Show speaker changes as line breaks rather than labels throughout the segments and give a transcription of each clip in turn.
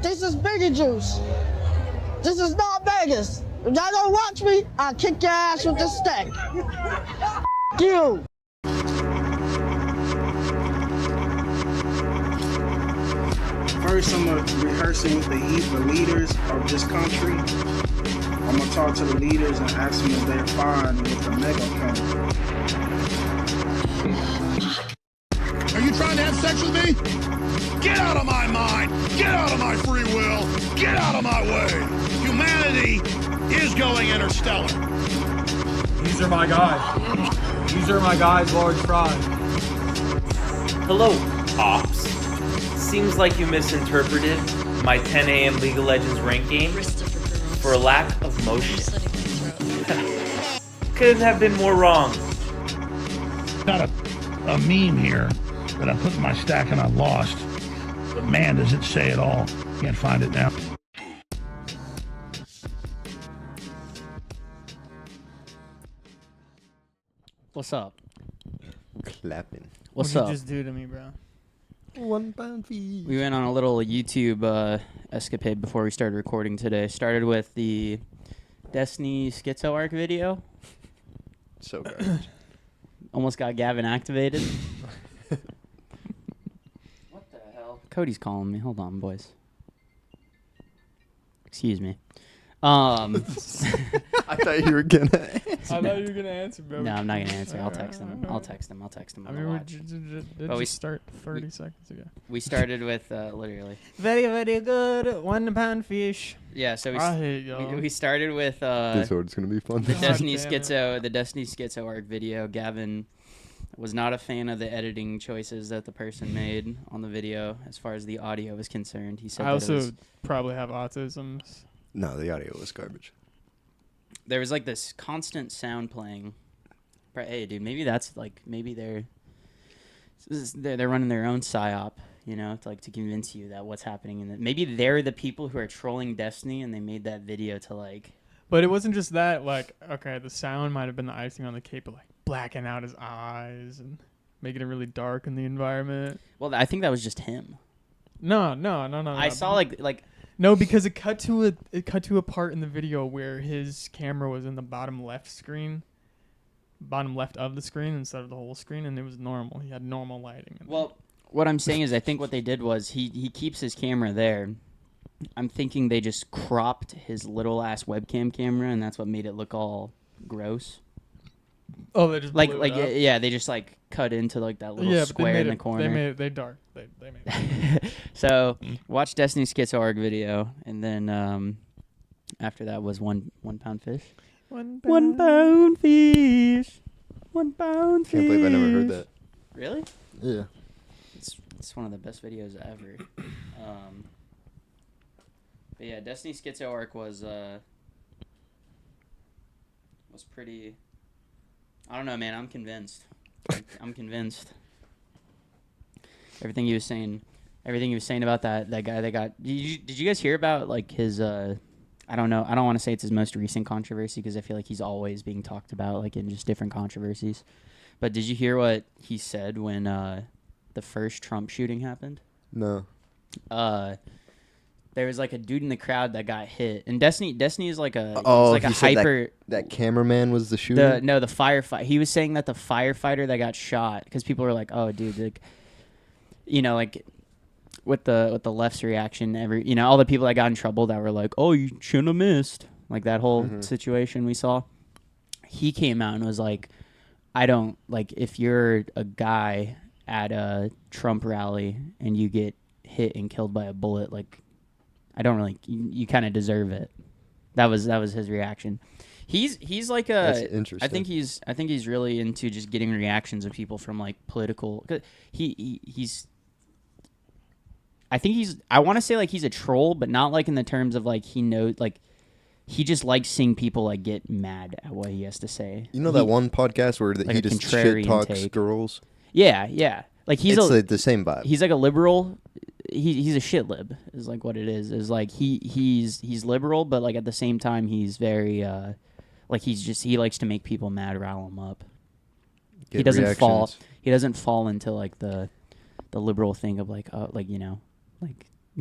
This is Biggie Juice. This is not Vegas. If y'all don't watch me, I'll kick your ass with this stick. You.
First, I'm rehearsing with the leaders of this country. I'm gonna talk to the leaders and ask them if they're fine with the megaphone.
Are you trying to have sex with me? Get out of my mind! Get out of my free will! Get out of my way! Humanity is going interstellar.
These are my guys. These are my guys, large fry.
Hello, ops. Seems like you misinterpreted my 10 a.m. League of Legends rank game for a lack of motion. Couldn't have been more wrong.
Got a meme here that I put in my stack and I lost. But man, does it say it all. Can't find it now.
What's up?
Clapping.
What's
What'd
up?
you just do to me, bro?
£1 fee.
We went on a little YouTube escapade before we started recording today. Started with the Destiny Schizo arc video.
So garbage.
Almost got Gavin activated. What the hell? Cody's calling me. Hold on, boys. Excuse me.
I thought you were gonna answer.
I thought you were gonna answer, bro.
No, I'm not gonna answer. I'll text him. I'll text him.
I
on
mean,
the
we
watch.
did just start 30 seconds ago.
We started with literally.
Very, very good. £1 fish.
Yeah, so
I hate y'all.
we started with
This one's gonna be fun.
the
God
Destiny
damn it.
Schizo arc video. Gavin was not a fan of the editing choices that the person made on the video as far as the audio was concerned. He said
I
that it was,
also probably have autism.
No, the audio was garbage.
there was like this constant sound playing. Hey, dude, maybe that's like maybe they're running their own psyop, you know, to convince you that what's happening, and that maybe they're the people who are trolling Destiny, and they made that video to like.
But it wasn't just that. Like, okay, the sound might have been the icing on the cake, but like blacking out his eyes and making it really dark in the environment.
Well, I think that was just him.
No.
I saw like.
No, because it cut to a part in the video where his camera was in the bottom left of the screen instead of the whole screen, and it was normal. He had normal lighting.
Well, what I'm saying is I think what they did was he keeps his camera there. I'm thinking they just cropped his little ass webcam camera, and that's what made it look all gross.
Oh, they just blew it up?
Yeah, they just like cut into like that little square in the corner.
They made it dark. They made it.
So watch Destiny Schizo arc video, and then after that was one pound fish.
£1
pound fish. 1 pound fish.
Can't believe I never heard that.
Really?
Yeah.
It's one of the best videos ever. But yeah, Destiny Schizo arc was pretty. I don't know, man. I'm convinced. I'm convinced. Everything he was saying about that guy that got. Did you guys hear about like his? I don't know. I don't want to say it's his most recent controversy because I feel like he's always being talked about like in just different controversies. But did you hear what he said when the first Trump shooting happened?
No.
There was like a dude in the crowd that got hit, and Destiny is like a
he said
hyper.
That cameraman was the shooter.
The firefighter. He was saying that the firefighter that got shot, because people were like, "Oh, dude, like, you know, like with the left's reaction, all the people that got in trouble that were like, oh, you shouldn't have missed, like that whole situation we saw." He came out and was like, "I don't like if you're a guy at a Trump rally and you get hit and killed by a bullet, like." I don't really. You kind of deserve it. That was his reaction. He's like a.
That's interesting.
I think he's really into just getting reactions of people from like political. He's. I want to say like he's a troll, but not like in the terms of like he knows like. He just likes seeing people like get mad at what he has to say.
You know that one podcast where
like
he just shit talks girls?
Yeah. Like he's
like the same vibe.
He's like a liberal. He's a shit lib is like what it is. Is like he's liberal, but like at the same time he's very like he likes to make people mad, rile them up. He doesn't fall into like the liberal thing of like like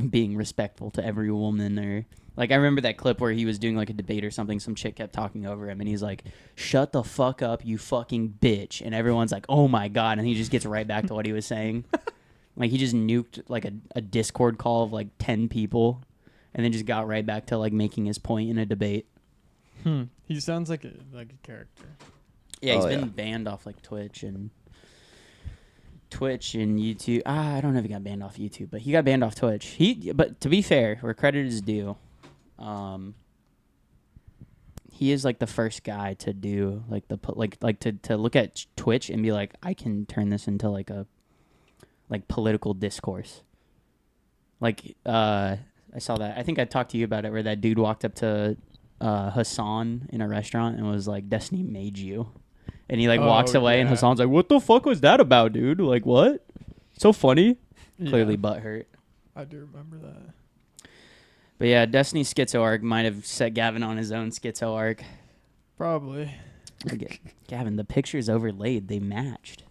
being respectful to every woman, or like I remember that clip where he was doing like a debate or something. Some chick kept talking over him, and he's like, "Shut the fuck up, you fucking bitch!" And everyone's like, "Oh my god!" And he just gets right back to what he was saying. Like he just nuked like a Discord call of like 10 people, and then just got right back to like making his point in a debate.
He sounds like a character.
Yeah, he's been banned off like Twitch and YouTube. I don't know if he got banned off YouTube, but he got banned off Twitch. But to be fair, where credit is due, he is like the first guy to do like to look at Twitch and be like, I can turn this into like a political discourse. Like I saw that. I think I talked to you about it, where that dude walked up to Hassan in a restaurant and was like, "Destiny made you." And he like walks away, and Hassan's like, "What the fuck was that about, dude? Like, what? So funny."
Yeah.
Clearly butthurt.
I do remember that.
But yeah, Destiny's schizo arc might have set Gavin on his own schizo arc.
Probably.
Gavin, the pictures overlaid. They matched.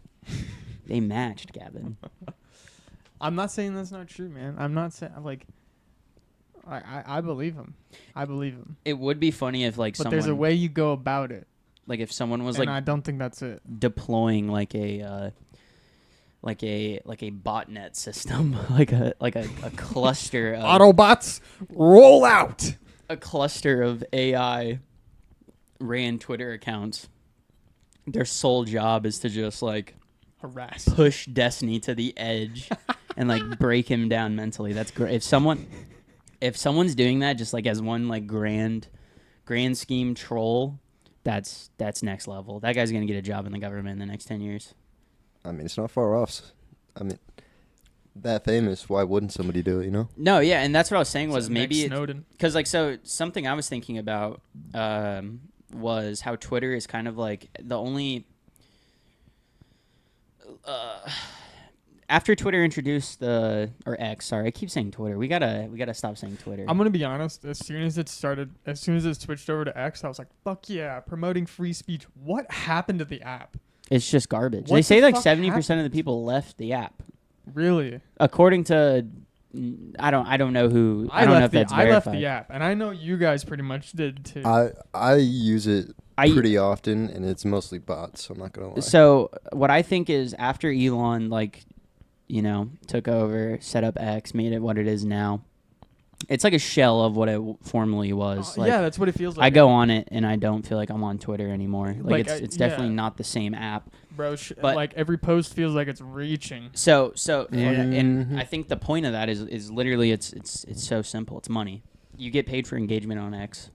They matched, Gavin.
I'm not saying that's not true, man. I'm not saying like. I believe him. I believe him.
It would be funny if like
but there's a way you go about it.
Like if someone was
and
like,
I don't think that's it.
Deploying like a botnet system, like a cluster of
Autobots roll out.
A cluster of AI ran Twitter accounts. Their sole job is to just like
harass,
push Destiny to the edge and like break him down mentally. That's great. If someone's doing that just like as one like grand scheme troll, that's next level. That guy's gonna get a job in the government in the next 10 years.
I mean, it's not far off. I mean, that famous, why wouldn't somebody do it, you know?
No, yeah, and that's what I was saying was
So
maybe
Snowden.
Because like something I was thinking about was how Twitter is kind of like the only after Twitter introduced or X, sorry, I keep saying Twitter. We gotta stop saying Twitter.
I'm gonna be honest. As soon as it switched over to X, I was like, "Fuck yeah, promoting free speech." What happened to the app?
It's just garbage.
What
They say
the
like
fuck
70% of the people left the app.
Really?
According to, I don't know who. I don't know if that's verified.
I left the app, and I know you guys pretty much did too.
I use it pretty often, and it's mostly bots. So I'm not gonna lie.
So what I think is after Elon took over, set up X, made it what it is now. It's like a shell of what it formerly was.
Yeah, that's what it feels like.
I go on it and I don't feel like I'm on Twitter anymore. It's definitely not the same app.
Bro,
but
like every post feels like it's reaching.
So and I think the point of that is literally it's so simple. It's money. You get paid for engagement on X.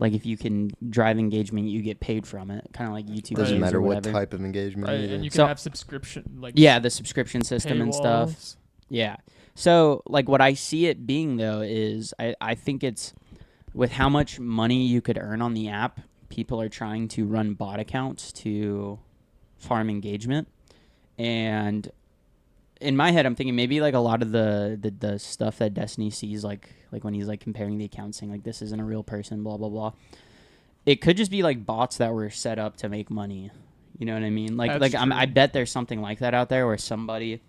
Like if you can drive engagement, you get paid from it. Kind of like YouTube.
Doesn't matter what
whatever.
type of engagement.
Right, and you can have subscription
the subscription system and stuff.
paywalls.
Yeah. So like what I see it being though is I think it's with how much money you could earn on the app, people are trying to run bot accounts to farm engagement. And in my head I'm thinking maybe like a lot of the stuff that Destiny sees like when he's like comparing the accounts saying like this isn't a real person, blah blah blah. It could just be like bots that were set up to make money. You know what I mean? I bet there's something like that out there where somebody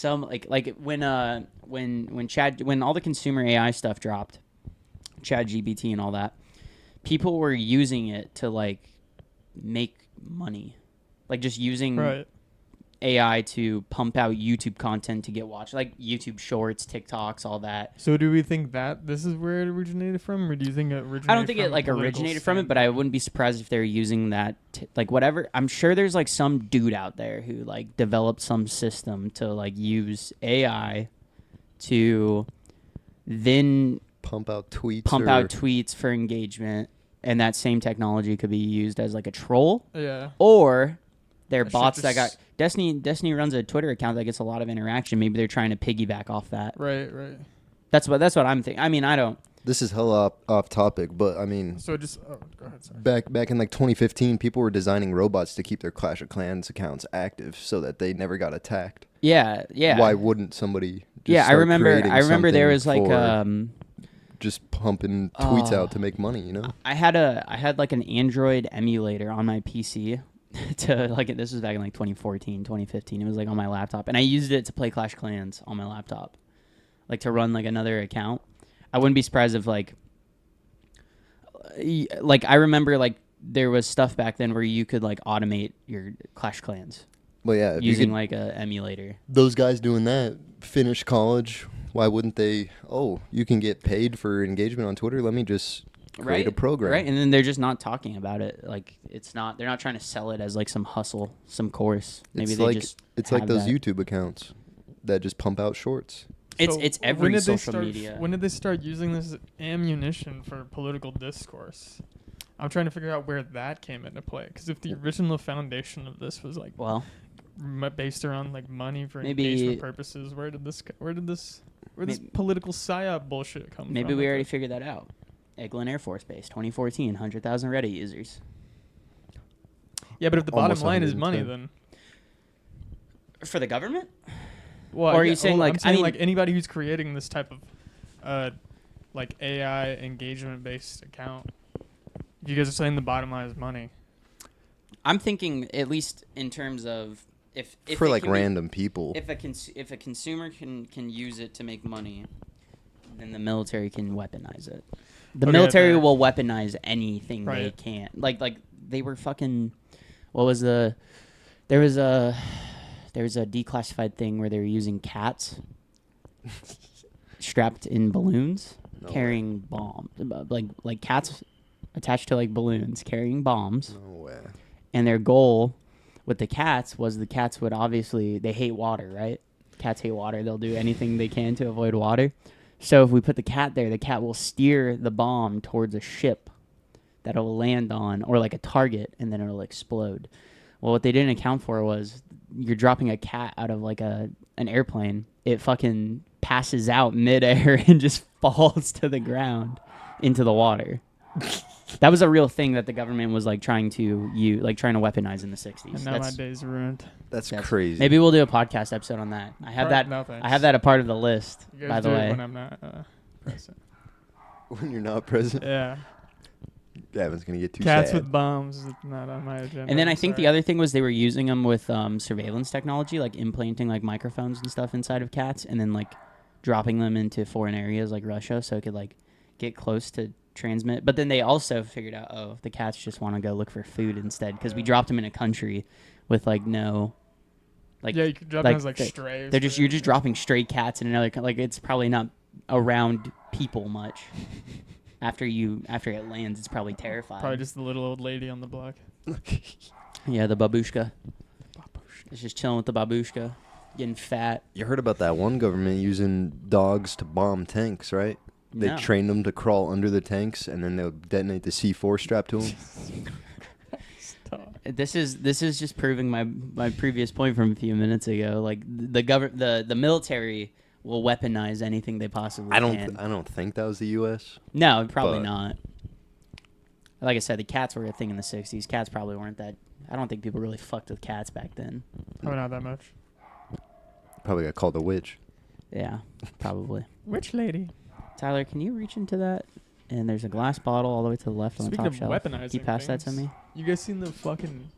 when all the consumer AI stuff dropped, ChatGPT and all that, people were using it to like make money, like just using AI to pump out YouTube content to get watched, like YouTube Shorts, TikToks, all that.
So do we think that this is where it originated from, or do you think it originated?
I don't think it like originated from it, but I wouldn't be surprised if they're using that like whatever. I'm sure there's like some dude out there who like developed some system to like use AI to then
pump out tweets
for engagement, and that same technology could be used as like a troll.
Yeah.
Or they're bots that got Destiny runs a Twitter account that gets a lot of interaction. Maybe they're trying to piggyback off that.
Right.
That's what I'm thinking. I mean, I don't.
This is hella off topic, but I mean,
so just go ahead. Sorry.
Back in like 2015, people were designing robots to keep their Clash of Clans accounts active so that they never got attacked.
Yeah.
Why wouldn't somebody?
I remember there was like
just pumping tweets out to make money. You know.
I had like an Android emulator on my PC. To like this was back in like 2014, 2015. It was like on my laptop, and I used it to play Clash of Clans on my laptop. like to run like another account. I wouldn't be surprised if like I remember like there was stuff back then where you could like automate your Clash Clans
Well, yeah, if you
using
could-
like a emulator.
those guys doing that finish college. Why wouldn't they? Oh, you can get paid for engagement on Twitter. Let me just create a program.
Right, and then they're just not talking about it. Like it's not. They're not trying to sell it as like some hustle, some course. Maybe
It's
they
like
just.
it's like
have
those
that.
YouTube accounts that just pump out shorts.
It's
when
every
did they
social
start,
media.
When did they start using this ammunition for political discourse? I'm trying to figure out where that came into play. Because if the original foundation of this was like
Well,
based around like money for
Maybe-
engagement purposes, where this political psyop bullshit come from?
maybe we already figured that out. Eglin Air Force Base, 2014, 100,000 Reddit users.
Yeah, but if the
Almost
bottom line is money,
110.
then
For the government?
well,
Or are you saying, like-
I'm saying
I mean-
like anybody who's creating this type of like AI engagement based account. You guys are saying the bottom line is money.
I'm thinking at least in terms of if
For
it
like
can be-
random people.
if a consumer can use it to make money, then the military can weaponize it. The
Okay,
military
fair.
will weaponize anything they
Right.
can. Like they were fucking. What was the? There was a declassified thing where they were using cats strapped in balloons
No
carrying bombs, like cats attached to like balloons carrying bombs.
No way.
And their goal with the cats was the cats would obviously, they hate water, right? Cats hate water. They'll do anything they can to avoid water. So if we put the cat there, the cat will steer the bomb towards a ship that it'll land on or like a target, and then it'll explode. Well, what they didn't account for was you're dropping a cat out of like an airplane. It fucking passes out midair and just falls to the ground into the water. That was a real thing that the government was like trying to weaponize in the 60s.
And now my day's ruined.
That's
That's-
crazy.
Maybe we'll do a podcast episode on that. I have that.
No, thanks.
I have that a part of the list.
You guys
By the
do it
way,
when I'm not present.
When you're not present,
Yeah.
Gavin's gonna get too
Cats
sad.
with bombs is not on my agenda.
and then I
I'm
think the
sorry.
other thing was they were using them with surveillance technology, like implanting like microphones and stuff inside of cats, and then like dropping them into foreign areas like Russia, so it could like get close to transmit. But then they also figured out, oh, the cats just want to go look for food instead, because we dropped them in a country with like no, like
yeah, you could drop
like
them as like
they-
strays.
they're just
but-
you're just dropping stray cats in another like it's probably not around people much. After it lands, it's probably terrifying.
Probably just the little old lady on the block.
Yeah, the babushka. It's just chilling with the babushka, getting fat.
You heard about that one government using dogs to bomb tanks, right? They
No.
trained them to crawl under the tanks, and then they'll detonate the C4 strapped to them.
This is just proving my previous point from a few minutes ago. Like the military will weaponize anything they possibly
I
can.
don't think that was the U.S.
No, probably
but-
not. Like I said, the cats were a thing in the 60s. Cats probably weren't that. I don't think people really fucked with cats back then.
Probably not that much.
Probably got called a witch.
Yeah, probably.
Which lady?
Tyler, can you reach into that? And there's a glass bottle all the way to the left on the
Speaking
top
of
shelf.
weaponizing
Can you pass that to
things,
me?
You guys seen the fucking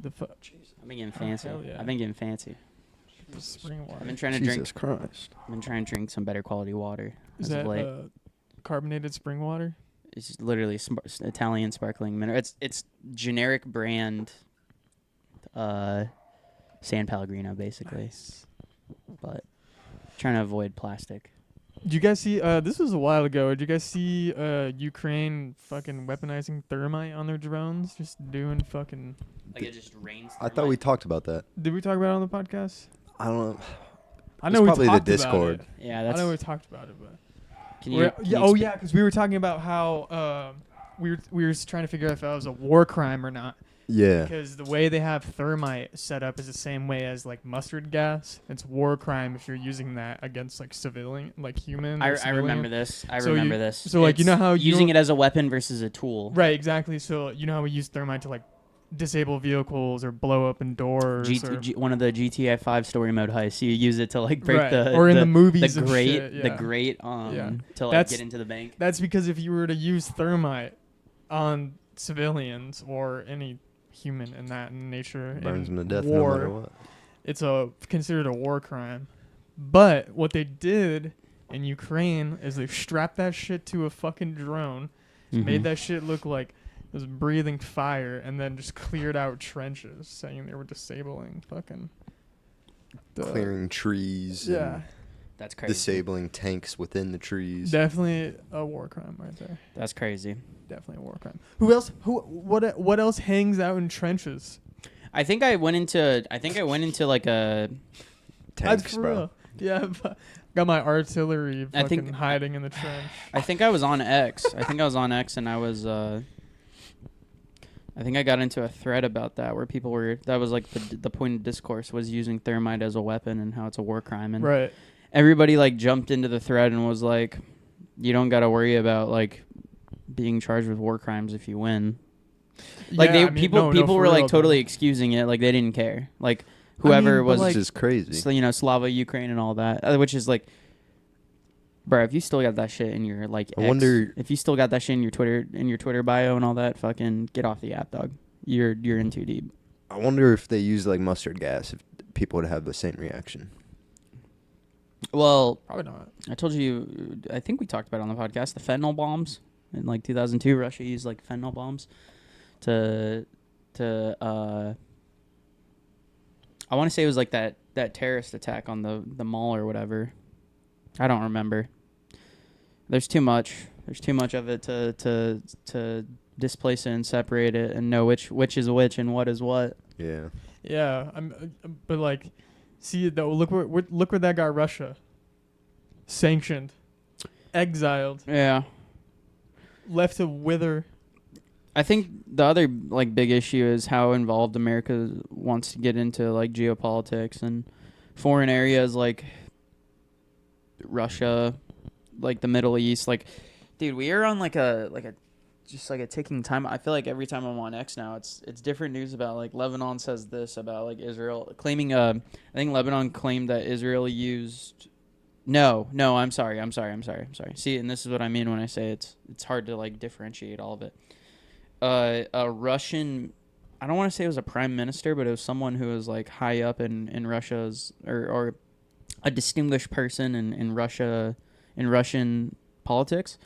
I've been getting fancy.
hell yeah.
I've been getting fancy.
the spring water?
I've been trying to
Jesus
drink.
Christ.
I've been trying to drink some better quality water
Is
as of
that
late.
carbonated spring water?
It's just literally Italian sparkling mineral. It's generic brand San Pellegrino basically, but trying to avoid plastic.
Did you guys see? This was a while ago. Did you guys see Ukraine fucking weaponizing thermite on their drones? Just doing fucking.
Like it just rains.
I thought we talked about that.
Did we talk about it on the podcast?
I don't know.
I
It's
know we
probably the
talked
Discord.
about it.
Yeah,
I
that's.
know we talked about it, but
Can you? Can you
oh
exp-
yeah, because we were talking about how we were trying to figure out if that was a war crime or not.
Yeah.
Because the way they have thermite set up is the same way as like mustard gas. It's war crime if you're using that against like civilian, like human. or
I
civilian.
remember this. I
So
remember
you-
this.
so, like, you
It's
know how
using
you-
it as a weapon versus a tool.
Right, exactly. So you know how we use thermite to like disable vehicles or blow open doors. or,
One of the GTA 5 story mode heists. You use it to like break
Right,
the
or in the movies
the
and
grate
shit,
the
yeah.
grate
Yeah.
to like
That's-
get into the bank.
That's because if you were to use thermite on civilians or any human in that nature,
Burns
in
them to death
war,
no matter what.
it's considered a war crime. But what they did in Ukraine is they strapped that shit to a fucking drone, made that shit look like it was breathing fire, and then just cleared out trenches, saying they were disabling fucking
Clearing trees.
Yeah.
And
That's crazy.
disabling tanks within the trees.
Definitely a war crime right there.
That's crazy.
Definitely a war crime. Who else? What else hangs out in trenches?
I think I went into like a
Tanks,
For
bro.
real. Yeah, got my artillery
I think-
fucking hiding in the trench.
I think I was on X. And I was I think I got into a thread about that where people were that was like the point of discourse was using thermite as a weapon and how it's a war crime, and
Right.
everybody like jumped into the thread and was like, you don't got to worry about like being charged with war crimes if you win. Like people
for
were like
real,
totally
though.
excusing it, like they didn't care. Like whoever
but,
was
like-
Which is crazy.
Slava Ukraine and all that, which is like, bro, if you still got that shit in your like,
I wonder-
if you still got that shit in your Twitter bio and all that, fucking get off the app, dog. You're in too deep.
I wonder if they use like mustard gas, if people would have the same reaction.
Well,
Probably not.
I told you, I think we talked about it on the podcast, the fentanyl bombs in like 2002. Russia used like fentanyl bombs to I want to say it was like that terrorist attack on the mall or whatever. I don't remember. There's too much of it to displace it and separate it and know which is which and what is what.
Yeah.
Yeah, but like, see though, look where that got Russia. Sanctioned, exiled,
Yeah.
left to wither.
I think the other like big issue is how involved America wants to get into like geopolitics and foreign areas like Russia, like the Middle East. Like, dude, we are on like a just like a ticking time. I feel like every time I'm on X now, it's different news about like Lebanon says this about like Israel claiming. I think Lebanon claimed that Israel used. No, I'm sorry. See, and this is what I mean when I say it's hard to like differentiate all of it. A Russian, I don't want to say it was a prime minister, but it was someone who was like high up in Russia's or a distinguished person in Russia, in Russian politics.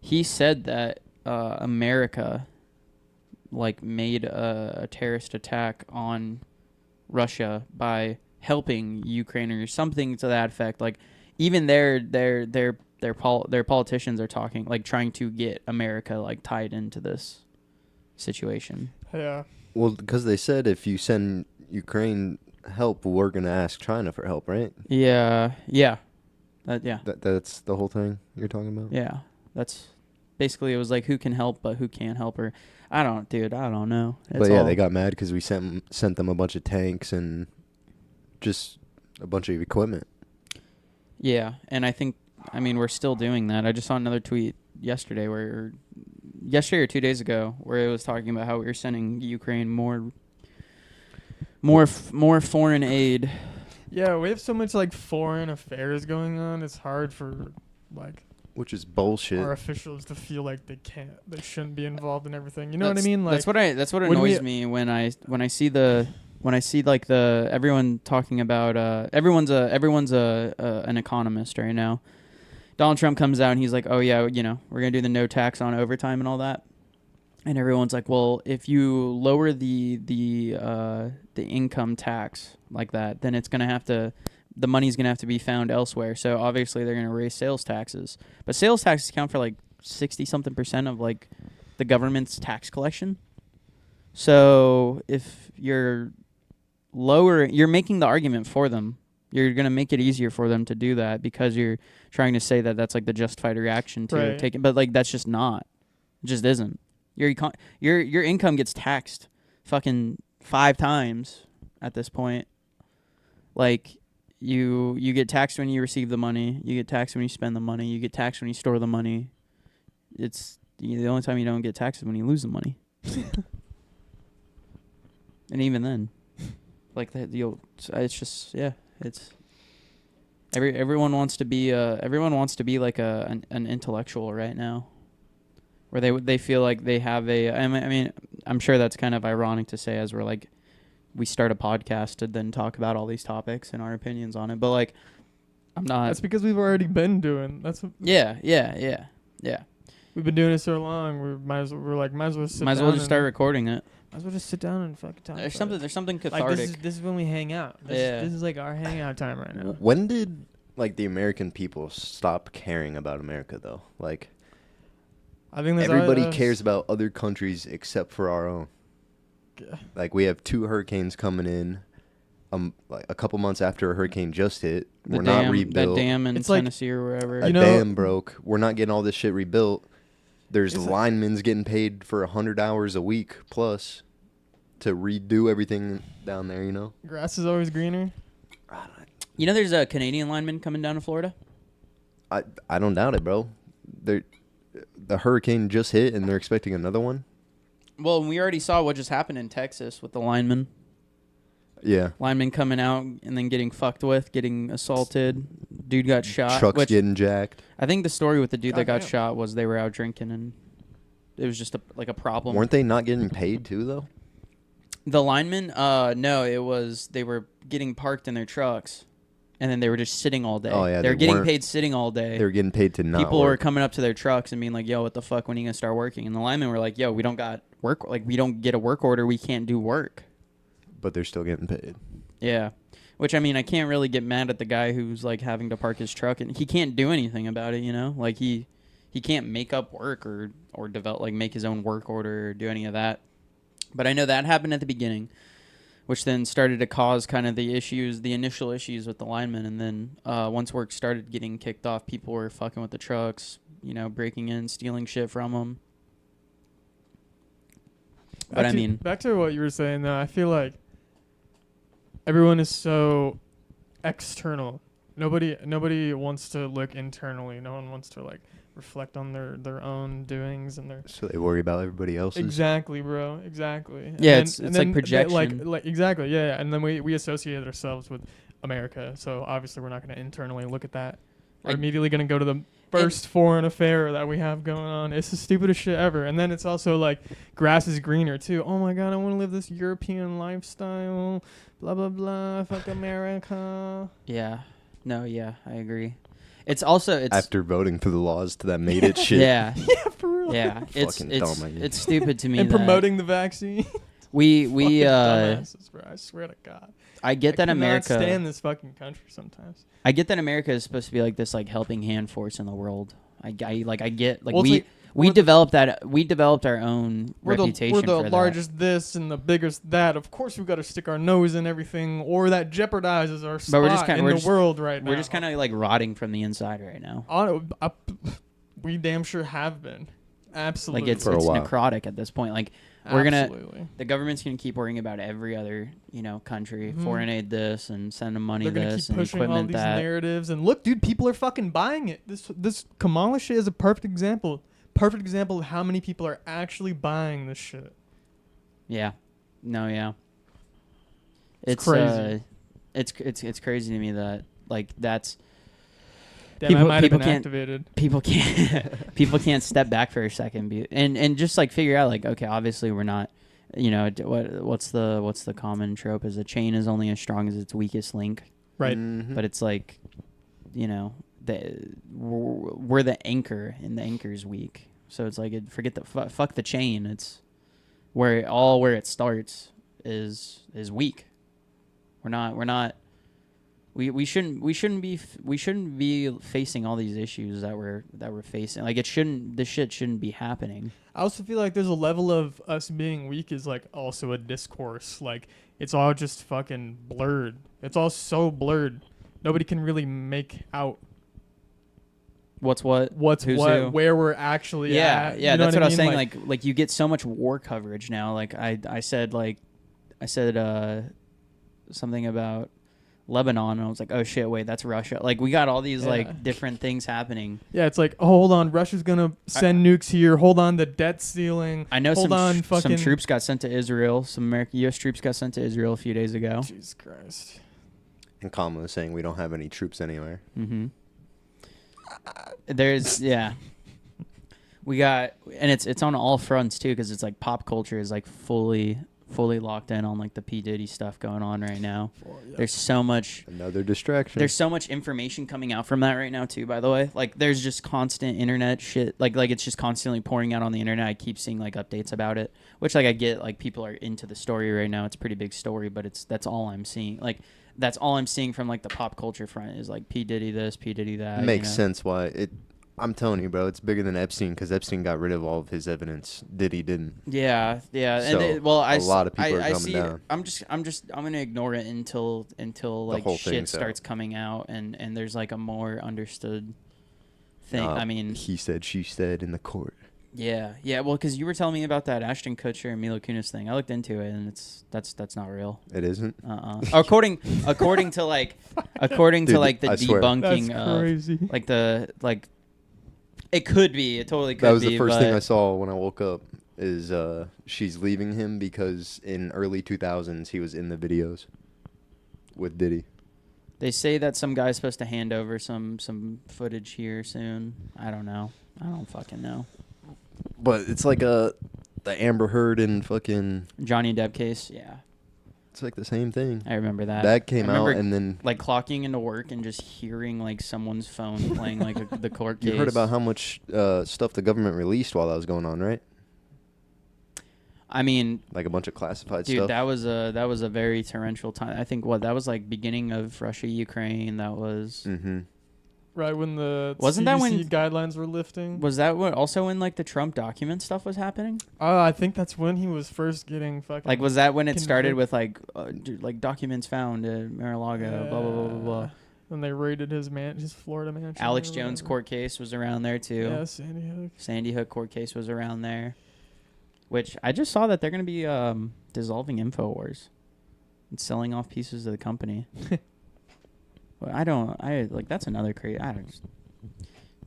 He said that America like made a terrorist attack on Russia by helping Ukraine or something to that effect. Like even their politicians are talking like trying to get America like tied into this situation.
Yeah.
Well, because they said if you send Ukraine help, we're gonna ask China for help, right?
Yeah.
That's the whole thing you're talking about.
Yeah. That's basically it was like who can help but who can't help her. I don't know.
But yeah, they got mad because we sent them a bunch of tanks and just a bunch of equipment.
Yeah, and I mean we're still doing that. I just saw another tweet yesterday or 2 days ago where it was talking about how we were sending Ukraine more foreign aid.
Yeah, we have so much like foreign affairs going on. It's hard for like
Which is bullshit.
our officials to feel like they shouldn't be involved in everything. You know what I mean? Like
That's what
when
annoys me when I see like the everyone talking about everyone's an economist right now. Donald Trump comes out and he's like, oh yeah, you know, we're gonna do the no tax on overtime and all that, and everyone's like, well, if you lower the income tax like that, then the money's gonna have to be found elsewhere. So obviously they're gonna raise sales taxes, but sales taxes account for like 60-something% of like the government's tax collection. So if you're making the argument for them. You're going to make it easier for them to do that because you're trying to say that that's like the justified reaction to taking, but like that's just not. It just isn't. Your income gets taxed fucking 5 times at this point. Like you get taxed when you receive the money, you get taxed when you spend the money, you get taxed when you store the money. It's the only time you don't get taxed is when you lose the money. And even then, like it's just it's everyone wants to be like an intellectual right now, where they feel like they have I mean I'm sure that's kind of ironic to say as we start a podcast to then talk about all these topics and our opinions on it, but like I'm not.
That's because we've already been doing. That's what
Yeah.
we've been doing it so long. Might as well sit
Might as
down
well just
and-
start recording it.
Might as well just sit down and fucking talk.
There's
about it.
something
Like
cathartic.
this is when we hang out. This is like our hangout time right now.
When did like the American people stop caring about America though? Like
I think there's
everybody cares about other countries except for our own.
Yeah.
Like we have 2 hurricanes coming in, like a couple months after a hurricane just hit. We're not rebuilt.
That dam in
It's like-
Tennessee or wherever.
A dam broke. We're not getting all this shit rebuilt. There's
It's
linemen's getting paid for 100 hours a week plus to redo everything down there. You know.
Grass is always greener.
You know, there's a Canadian lineman coming down to Florida.
I don't doubt it, bro. The hurricane just hit, and they're expecting another one.
Well, we already saw what just happened in Texas with the lineman.
Yeah.
Lineman coming out and then getting fucked with, getting assaulted. Dude got shot.
Trucks getting jacked.
I think the story with the dude that got
Goddamn.
shot was they were out drinking and it was just a problem.
Weren't they not getting paid too, though?
The linemen? No, it was they were getting parked in their trucks and then they were just sitting all day.
Oh, yeah,
They were
they
getting
weren't-
paid sitting all day.
They were getting paid to not
People were
work.
coming up to their trucks and being like, yo, what the fuck, when are you going to start working? And the linemen were like, yo, we don't got work. Like, we don't get a work order. We can't do work.
But they're still getting paid.
Yeah. Which, I mean, I can't really get mad at the guy who's, like, having to park his truck. And he can't do anything about it, you know? Like, he can't make up work or develop, like, make his own work order or do any of that. But I know that happened at the beginning, which then started to cause kind of the initial issues with the linemen. And then once work started getting kicked off, people were fucking with the trucks, you know, breaking in, stealing shit from them. But, I mean...
Back to what you were saying, though, I feel like everyone is so external. Nobody wants to look internally. No one wants to, like, reflect on their own doings and their...
So they worry about everybody else's.
Exactly, bro. Exactly. And
Yeah,
then-
it's
and
like
then
projection.
Like exactly, yeah. And then we associate ourselves with America. So obviously we're not going to internally look at that. We're immediately going to go to the first foreign affair that we have going on. It's the stupidest shit ever. And then it's also like grass is greener too. Oh my god, I want to live this European lifestyle. Blah blah blah. Fuck America.
Yeah. No, yeah, I agree. It's also...
After voting for the laws that made it shit.
Yeah.
Yeah, for real.
Yeah. It's
Fucking dumb, I guess.
it's stupid to me
And
that
promoting the vaccine.
we
Fucking dumbasses, bro. I swear to God.
I get that
I cannot
America...
stand this fucking country sometimes.
I get that America is supposed to be like this, like, helping hand force in the world. I get, like,
Well, it's like,
we
we're
developed that. We developed our own reputation.
We're the
for
largest this and the biggest that. Of course, we've got to stick our nose in everything, or that jeopardizes our spot in the world right now.
We're just kind of like rotting from the inside right now.
We damn sure have been. Absolutely.
Like it's necrotic at this point. Like the government's gonna keep worrying about every other country, foreign aid this and send them money.
They're gonna
this
keep
and
pushing all
equipment
these
that.
narratives. And look, dude, people are fucking buying it. This Kamala shit is a perfect example. Perfect example of how many people are actually buying this shit.
Yeah. No. Yeah.
It's crazy.
It's crazy to me that like that's.
Damn, I might have been activated.
People can't step back for a second and just like figure out like, okay, obviously we're not, what's the common trope is a chain is only as strong as its weakest link.
Right.
Mm-hmm. But it's like, we're the anchor and the anchor's weak. So it's like, fuck the chain. It's where it starts is weak. We shouldn't be facing all these issues that we're facing. Like this shit shouldn't be happening.
I also feel like there's a level of us being weak is like also a discourse. Like it's all just fucking blurred. It's all so blurred. Nobody can really make out
what's what,
who. Where we're actually at.
Yeah, that's what I was saying. Like you get so much war coverage now. Like I said something about Lebanon, and I was like, oh shit, wait, that's Russia. Like we got all these like different things happening.
Yeah, it's like, oh, hold on, Russia's gonna send nukes here. Hold on, the debt ceiling.
I know some troops got sent to Israel. Some American U.S. troops got sent to Israel a few days ago.
Jesus Christ.
And Kamala is saying we don't have any troops anywhere.
Mm-hmm. There's we got, and it's on all fronts too, because it's like pop culture is like fully fully locked in on like the P Diddy stuff going on right now. There's so much
Another distraction.
There's so much information coming out from that right now too, by the way. Like there's just constant internet shit. Like it's just constantly pouring out on the internet. I keep seeing like updates about it, which like I get, like people are into the story right now. It's a pretty big story, but that's all I'm seeing. Like that's all I'm seeing from like the pop culture front is like P Diddy this, P Diddy that.
Makes sense why it. I'm telling you, bro, it's bigger than Epstein because Epstein got rid of all of his evidence. Diddy didn't.
Yeah.
So,
And
a lot of people are coming down.
I'm gonna ignore it until like
whole
shit
thing's
starts
out.
coming out and there's like a more understood thing. I mean,
he said, she said in the court.
yeah. Well, because you were telling me about that Ashton Kutcher and Mila Kunis thing. I looked into it, and that's not real.
It isn't.
According to like
Dude,
like the
I swear.
debunking
That's
of
crazy.
like the like. It could be. It totally could be.
That was the first thing
but-
I saw when I woke up. Is she's leaving him because in early 2000s he was in the videos with Diddy.
They say that some guy's supposed to hand over some footage here soon. I don't know. I don't fucking know.
But it's like the Amber Heard and fucking.
Johnny Depp case, yeah.
It's like the same thing.
I remember that.
That came
I
out
remember,
and then.
like clocking into work and just hearing like someone's phone playing like the court case.
You heard about how much stuff the government released while that was going on, right?
I mean,
Like a bunch of classified
dude,
stuff.
that was a very torrential time. I think that was like beginning of Russia Ukraine. That was
Mm-hmm.
Right when the
Wasn't that
CDC
when-
guidelines were lifting.
was that what also when like the Trump document stuff was happening?
I think that's when he was first getting fucking.
Like was that when it started
Convict-
with like documents found at Mar-a-Lago, blah blah blah blah blah.
When they raided his Florida mansion.
Alex
or
Jones
whatever.
court case was around there too.
Yeah, Sandy Hook.
Sandy Hook court case was around there. Which I just saw that they're going to be dissolving InfoWars and selling off pieces of the company. Well, that's another crazy.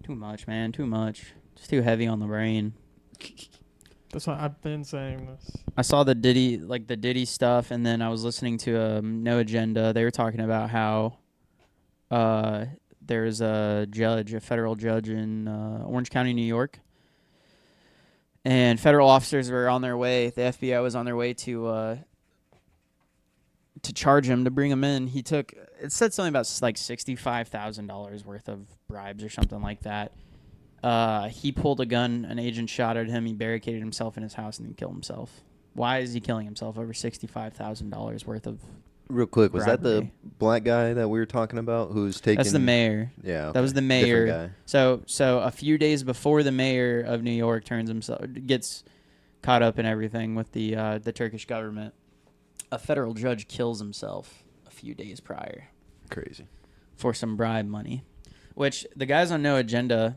Too much, man. Too much. Just too heavy on the brain.
That's why I've been saying this.
I saw the Diddy stuff, and then I was listening to No Agenda. They were talking about how there's a federal judge in Orange County, New York. And federal officers were on their way. The FBI was on their way to charge him, to bring him in. It said something about like $65,000 worth of bribes or something like that. He pulled a gun. An agent shot at him. He barricaded himself in his house and then killed himself. Why is he killing himself over $65,000 worth of?
Real quick, was that the
bribery?
black guy that we were talking about who's taking?
That's the mayor.
Yeah,
That was the
okay.
mayor.
Different guy.
So a few days before the mayor of New York gets caught up in everything with the Turkish government, a federal judge kills himself a few days prior
Crazy.
for some bribe money. Which the guys on No Agenda,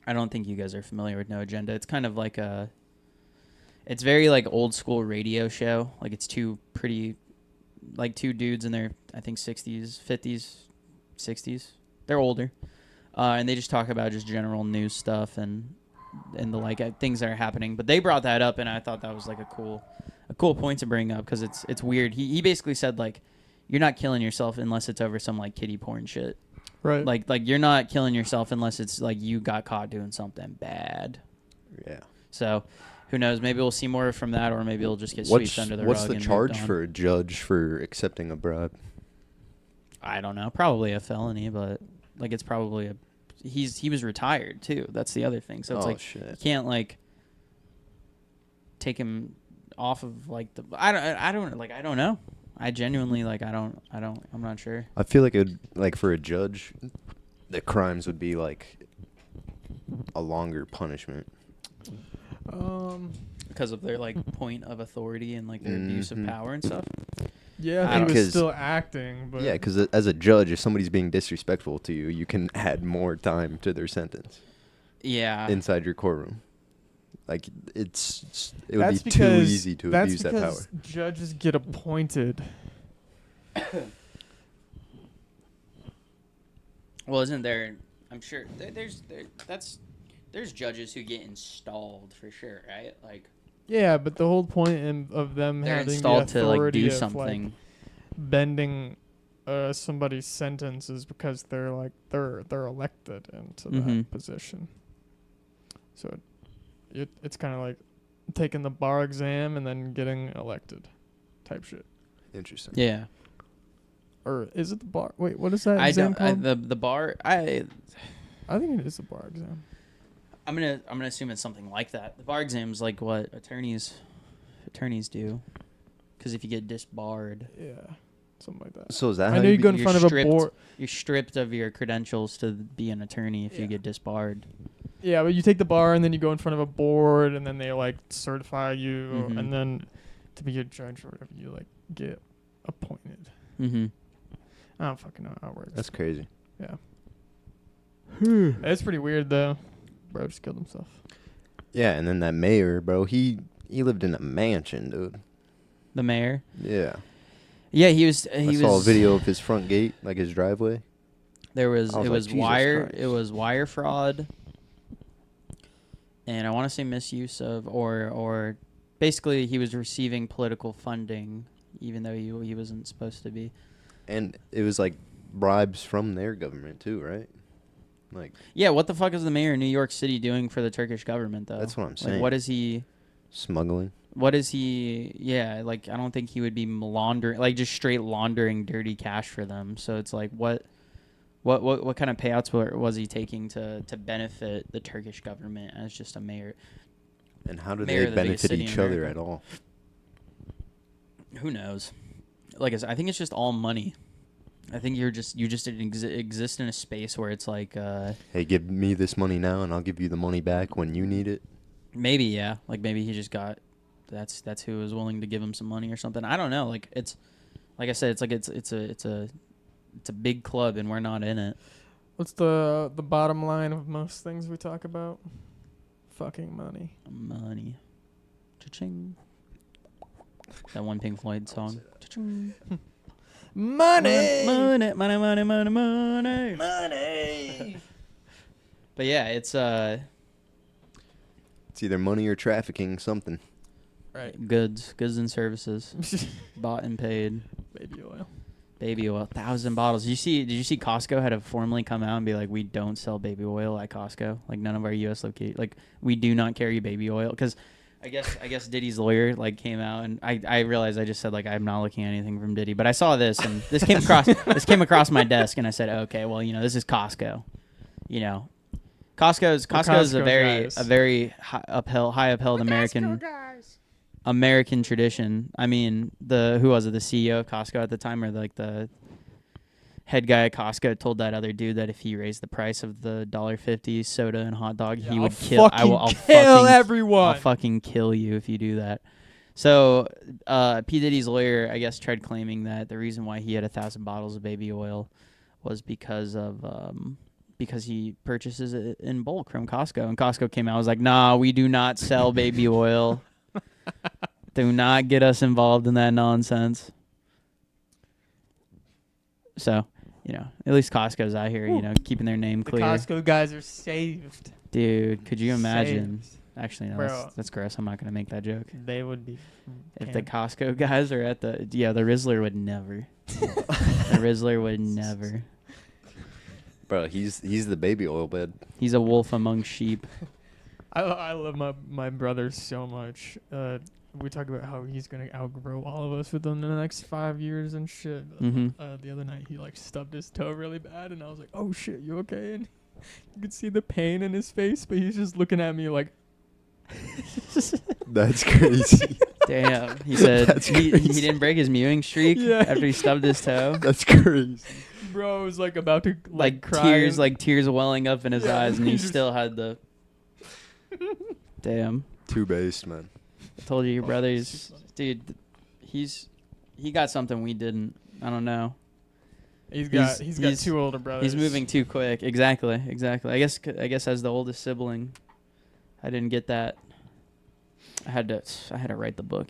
I don't think you guys are familiar with No Agenda. It's kind of like it's very like old school radio show. Like it's two dudes in their, I think 60s, 50s, 60s. They're older. And they just talk about just general news stuff and the like things that are happening. But they brought that up, and I thought that was like a cool point to bring up because it's weird. He basically said like, you're not killing yourself unless it's over some like kiddie porn shit.
Right.
Like you're not killing yourself unless it's like you got caught doing something bad.
Yeah.
So who knows? Maybe we'll see more from that, or maybe it'll just get swept under the rug.
What's the
and
charge
moved on.
for a judge for accepting a bribe?
I don't know. Probably a felony, but like it's probably he was retired too. That's the other thing. So it's like
Shit.
you can't like take him off of like the I don't know. I genuinely I'm not sure.
I feel like for a judge, the crimes would be like a longer punishment.
Because of their like point of authority and like their abuse of power and stuff.
Yeah,
I
he
don't-
was
'Cause-
still acting, but
Yeah, because as a judge, if somebody's being disrespectful to you, you can add more time to their sentence
Yeah.
inside your courtroom. Like it would
that's
be too
because
easy to
that's
abuse that power.
because judges get appointed.
Well, isn't there? I'm sure there's judges who get installed for sure, right? Like
Yeah, but the whole point of them
they're
having
installed
the
to like
authority
do
of,
something.
like, bending somebody's sentence is because they're elected into
Mhm.
that position. So it's kind of like taking the bar exam and then getting elected, type shit.
Interesting.
Yeah.
Or is it the bar? Wait, what is that
I
exam
don't.
called?
The bar.
I think it is the bar exam.
I'm gonna assume it's something like that. The bar exam's like what attorneys do, because if you get disbarred,
Yeah, something like that.
So is that
I
how
know you go in
you're
front of a
stripped-
board.
you're stripped of your credentials to be an attorney if you
Yeah.
get disbarred.
Yeah, but you take the bar and then you go in front of a board and then they like certify you
Mhm.
and then to be a judge or whatever you like get appointed.
Mm-hmm.
I don't fucking know how it works.
That's crazy.
Yeah. It's pretty weird though. Bro just killed himself.
Yeah, and then that mayor, bro, he lived in a mansion, dude.
The mayor.
Yeah.
Yeah, he was.
I saw a video of his front gate, like his driveway.
There was.
I was
It
like,
was
Jesus
wire.
Christ.
It was wire fraud. And I want to say misuse of or basically he was receiving political funding even though he wasn't supposed to be.
And it was like bribes from their government too, right? Like,
Yeah, what the fuck is the mayor of New York City doing for the Turkish government though?
That's what I'm
Like,
saying.
what is he?
smuggling.
What is he? Yeah, like I don't think he would be laundering, like just straight laundering dirty cash for them. So it's like what kind of payouts was he taking to benefit the Turkish government as just a mayor?
And how do
Mayor
they
of the biggest
benefit
city in
each other
America.
at all?
Who knows? Like I said, I think it's just all money. I think you just exist in a space where it's like
Hey, give me this money now and I'll give you the money back when you need it.
maybe yeah, like maybe he just got that's who was willing to give him some money or something. I don't know. Like it's like I said, it's like it's a big club and we're not in it.
What's the bottom line of most things we talk about? Fucking money.
Money. Cha-ching. That one Pink Floyd song. Cha-ching.
Money.
Money, money, money, money, money. Money. But yeah, it's
It's either money or trafficking something.
Right.
goods and services bought and paid.
Baby oil.
Baby oil, 1,000 bottles. Did you see Costco had to formally come out and be like, we don't sell baby oil at Costco. Like none of our U.S. locations, like we do not carry baby oil. Because I guess Diddy's lawyer like came out and I realized I just said like I'm not looking at anything from Diddy, but I saw this and this came across my desk and I said okay, well this is Costco, Costco's
Costco
a very high upheld American tradition. I mean, who was it? The CEO of Costco at the time, or like the head guy at Costco, told that other dude that if he raised the price of the $1.50 soda and hot dog, he would kill. I'll
kill everyone.
I'll fucking kill you if you do that. So, P Diddy's lawyer, I guess, tried claiming that the reason why he had 1,000 bottles of baby oil was because he purchases it in bulk from Costco, and Costco came out and was like, "Nah, we do not sell baby oil." Do not get us involved in that nonsense. So, at least Costco's out here, keeping their name
The
clear.
Costco guys are saved.
Dude, could you imagine?
Saved.
Actually, no,
Bro.
that's gross. I'm not going to make that joke.
They would be.
If the Costco guys are at the Rizzler would never. The Rizzler would never.
Bro, he's the baby oil bed.
He's a wolf among sheep.
I love my brother so much. We talk about how he's gonna outgrow all of us within the next 5 years and shit.
Mhm.
The other night he like stubbed his toe really bad, and I was like, "Oh shit, you okay?" And you could see the pain in his face, but he's just looking at me like.
That's crazy.
Damn. He said
That's
he
crazy.
didn't break his mewing streak
Yeah.
after he stubbed his toe.
That's crazy.
Bro was like about to
Like
cry
tears welling up in his
Yeah,
eyes, and he
he just-
still had the. Damn.
Two based, man.
I told you your
Oh,
brother's dude. He got something we didn't. I don't know.
He's got
he's-
two older brothers.
He's moving too quick. Exactly. I guess as the oldest sibling, I didn't get that. I had to write the book.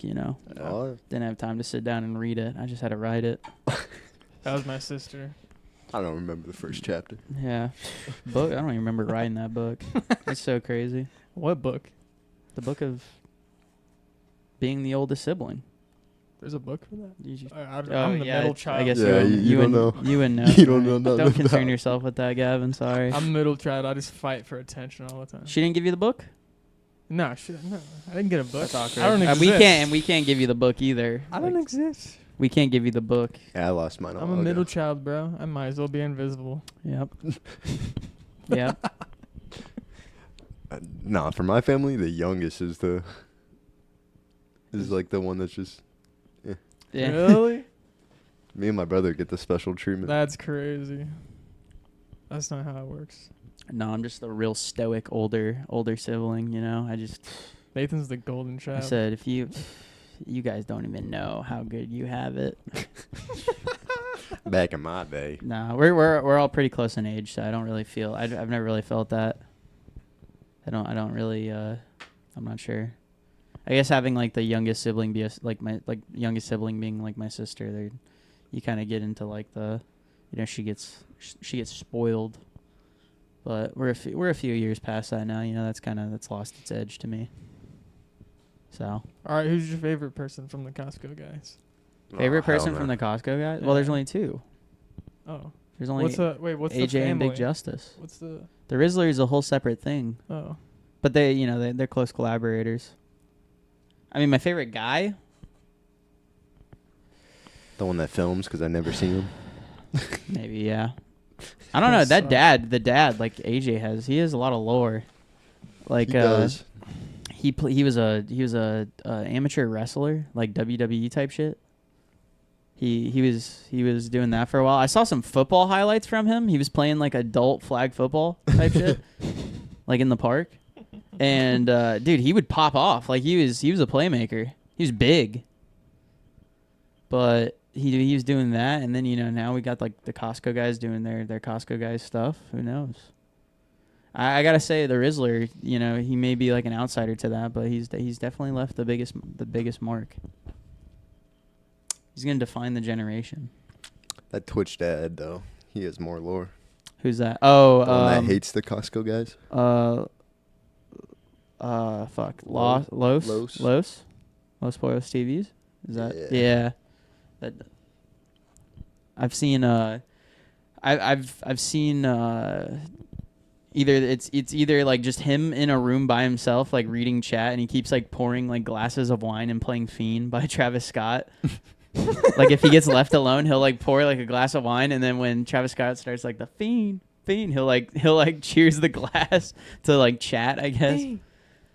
Oh,
Didn't have time to sit down and read it. I just had to write it.
That was my sister.
I don't remember the first chapter.
Yeah. Book. I don't even remember writing that book. It's so crazy.
What book?
The book of being the oldest sibling.
There's a book for that. I'm
Oh,
the
yeah,
middle
I
child.
guess
Yeah, you don't
wouldn't-
know.
You wouldn't know.
You don't know nothing
Don't concern
about-
yourself with that, Gavin. Sorry.
I'm middle child. I just fight for attention all the time.
She didn't give you the book?
No, shit, no. I didn't get a book.
That's awkward.
I don't exist.
We can't give you the book either.
I don't exist.
We can't give you the book.
Yeah, I lost mine.
I'm a middle child, bro. I might as well be invisible.
Yep. Yep.
Nah, for my family, the youngest is like the one that's just.
Yeah.
Really?
Me and my brother get the special treatment.
That's crazy. That's not how it works.
No, I'm just the real stoic older sibling. You know,
Nathan's the golden
I
child.
said if you guys don't even know how good you have it.
Back in my day.
No, we're all pretty close in age, so I don't really feel. I've never really felt that. I don't really. I'm not sure. I guess having like the youngest sibling be youngest sibling being like my sister, you kind of get into like the, she gets spoiled. But we're a few years past that now. You know, that's lost its edge to me. So.
All right, who's your favorite person from the Costco guys?
Favorite person from the Costco guys?
Yeah.
Well, there's only two.
Oh.
There's only
what's the
AJ
family?
and Big Justice.
What's the?
The Rizzler is a whole separate thing.
Oh.
But they're close collaborators. I mean, my favorite guy.
The one that films, because I never seen him.
Maybe, yeah. I don't know. The dad, like AJ has, he has a lot of lore. Like
He does.
He was a amateur wrestler, like WWE type shit. He was doing that for a while. I saw some football highlights from him. He was playing like adult flag football type shit, like in the park. And dude, he would pop off. Like he was a playmaker. He was big. But he was doing that, and then now we got like the Costco guys doing their Costco guys stuff. Who knows? I gotta say the Rizzler, he may be like an outsider to that, but he's definitely left the biggest mark. He's gonna define the generation.
That Twitch dad, though, he has more lore.
Who's that? Oh,
the one that hates the Costco guys.
Fuck.
Los.
Los Pollos TVs? Is that? Yeah. That. I've seen. I've seen. Either it's either like just him in a room by himself, like reading chat, and he keeps like pouring like glasses of wine and playing Fiend by Travis Scott. Like if he gets left alone, he'll like pour like a glass of wine, and then when Travis Scott starts like the Fiend, he'll like cheers the glass to like chat, I guess. Fiend.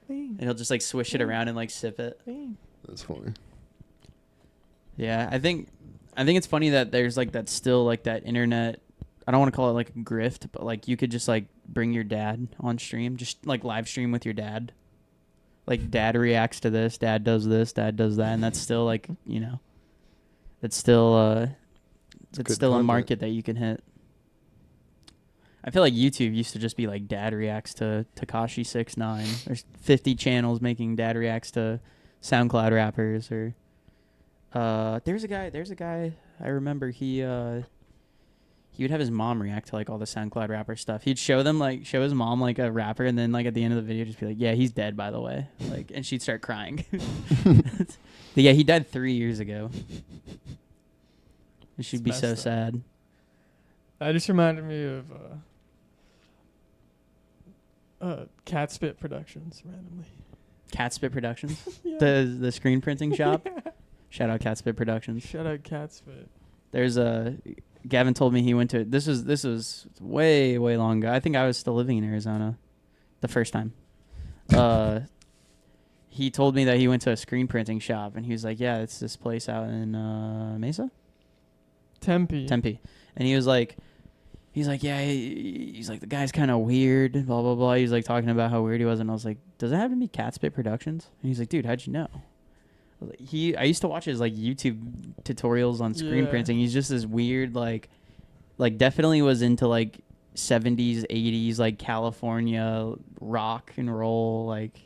And he'll just like swish it around and like sip it.
That's funny.
Yeah, I think it's funny that there's like that still like that internet. I don't want to call it like a grift, but like you could just like bring your dad on stream, just like live stream with your dad. Like dad reacts to this, dad does this, dad does that, and that's still like it's still a market that you can hit. I feel like YouTube used to just be like dad reacts to Tekashi 6ix9ine. There's 50 channels making dad reacts to SoundCloud rappers, or there's a guy I remember he would have his mom react to like all the SoundCloud rapper stuff. He'd show his mom like a rapper, and then like at the end of the video just be like, yeah, he's dead, by the way. Like, and she'd start crying. Yeah, he died 3 years ago. And she'd be so sad.
That just reminded me of Cat Spit Productions randomly.
Cat Spit Productions?
Yeah.
The screen printing shop? Yeah. Shout out Cat Spit Productions.
Shout out Cat Spit.
There's Gavin told me he went to, this was way long ago. I think I was still living in Arizona the first time. He told me that he went to a screen printing shop, and he was like, yeah, it's this place out in Mesa?
Tempe.
And he's like, yeah, he's like, the guy's kind of weird, blah, blah, blah. He's like talking about how weird he was, and I was like, does it have to be Cat Spit Productions? And he's like, dude, how'd you know? I used to watch his like YouTube tutorials on screen printing. He's just this weird like definitely was into like 70s, 80s like California rock and roll. Like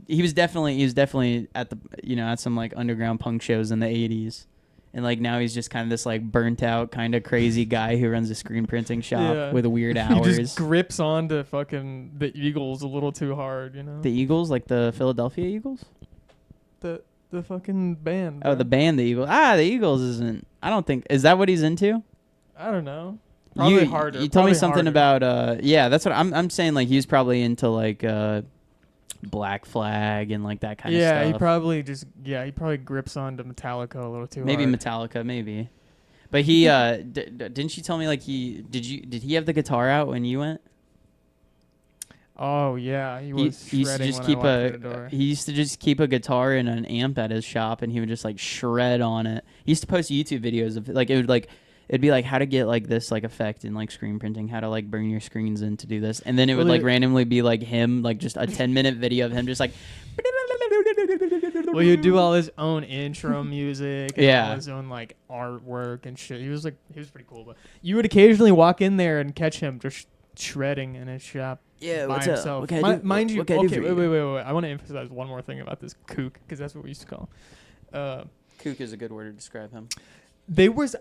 he was definitely at the at some like underground punk shows in the 80s. And like now he's just kind of this like burnt out kind of crazy guy who runs a screen printing shop with weird hours.
He just grips onto fucking the Eagles a little too hard,
The Eagles, like the Philadelphia Eagles?
The fucking band.
Bro. Oh, the band, the Eagles. The Eagles isn't. I don't think. Is that what he's into?
I don't know. Probably harder.
You told me something about. Yeah, that's what I'm saying. Like he's probably into like Black Flag and like that kind of
Yeah,
stuff.
he probably grips onto Metallica a little too
Maybe
hard.
Metallica, maybe. But he didn't you tell me like did he have the guitar out when you went?
Oh yeah, he was
He used to
shredding
just
when
keep
I walked through the door.
he used to just keep a guitar and an amp at his shop, and he would just like shred on it. He used to post YouTube videos of like it'd be like how to get like this like effect in like screen printing, how to like burn your screens in to do this, and then it would like randomly be like him, like just a 10-minute video of him just like.
Well, he'd do all his own intro music, and
Yeah.
all his own like artwork and shit. He was pretty cool. But you would occasionally walk in there and catch him just shredding in his shop.
Yeah,
by
what's
himself.
up? What can I do?
Mind you,
What can I do
okay,
for
wait,
you?
wait. I want to emphasize one more thing about this kook, because that's what we used to call him.
Kook is a good word to describe him.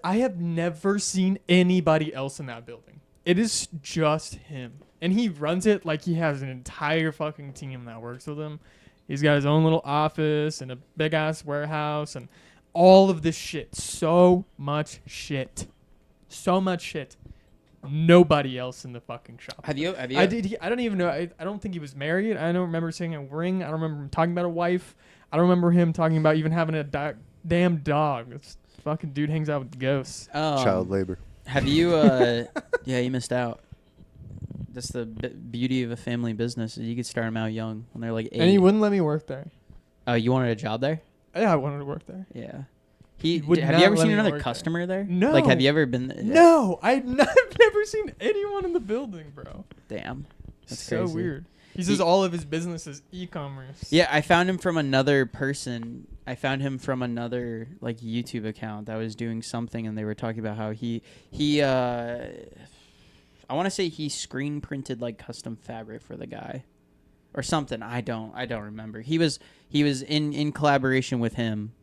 I have never seen anybody else in that building. It is just him. And he runs it like he has an entire fucking team that works with him. He's got his own little office and a big ass warehouse and all of this shit. So much shit. Nobody else in the fucking shop.
Have you?
I don't even know. I don't think he was married. I don't remember seeing a ring. I don't remember him talking about a wife. I don't remember him talking about even having a damn dog. This fucking dude hangs out with ghosts.
Child labor.
Have you? Yeah, you missed out. That's the beauty of a family business. Is you could start them out young when they're like 8.
And he wouldn't let me work there.
Oh, you wanted a job there?
Yeah, I wanted to work there.
Yeah.
would
Have
not
you ever
let
seen
me
another
work
customer there?
No.
Like, have you ever been?
No, I've never seen anyone in the building, bro.
Damn. That's
so
crazy.
weird. He says all of his business is e-commerce.
Yeah, I found him from another person. I found him from another like YouTube account that was doing something, and they were talking about how he I want to say he screen printed like custom fabric for the guy or something. I don't remember. He was in collaboration with him.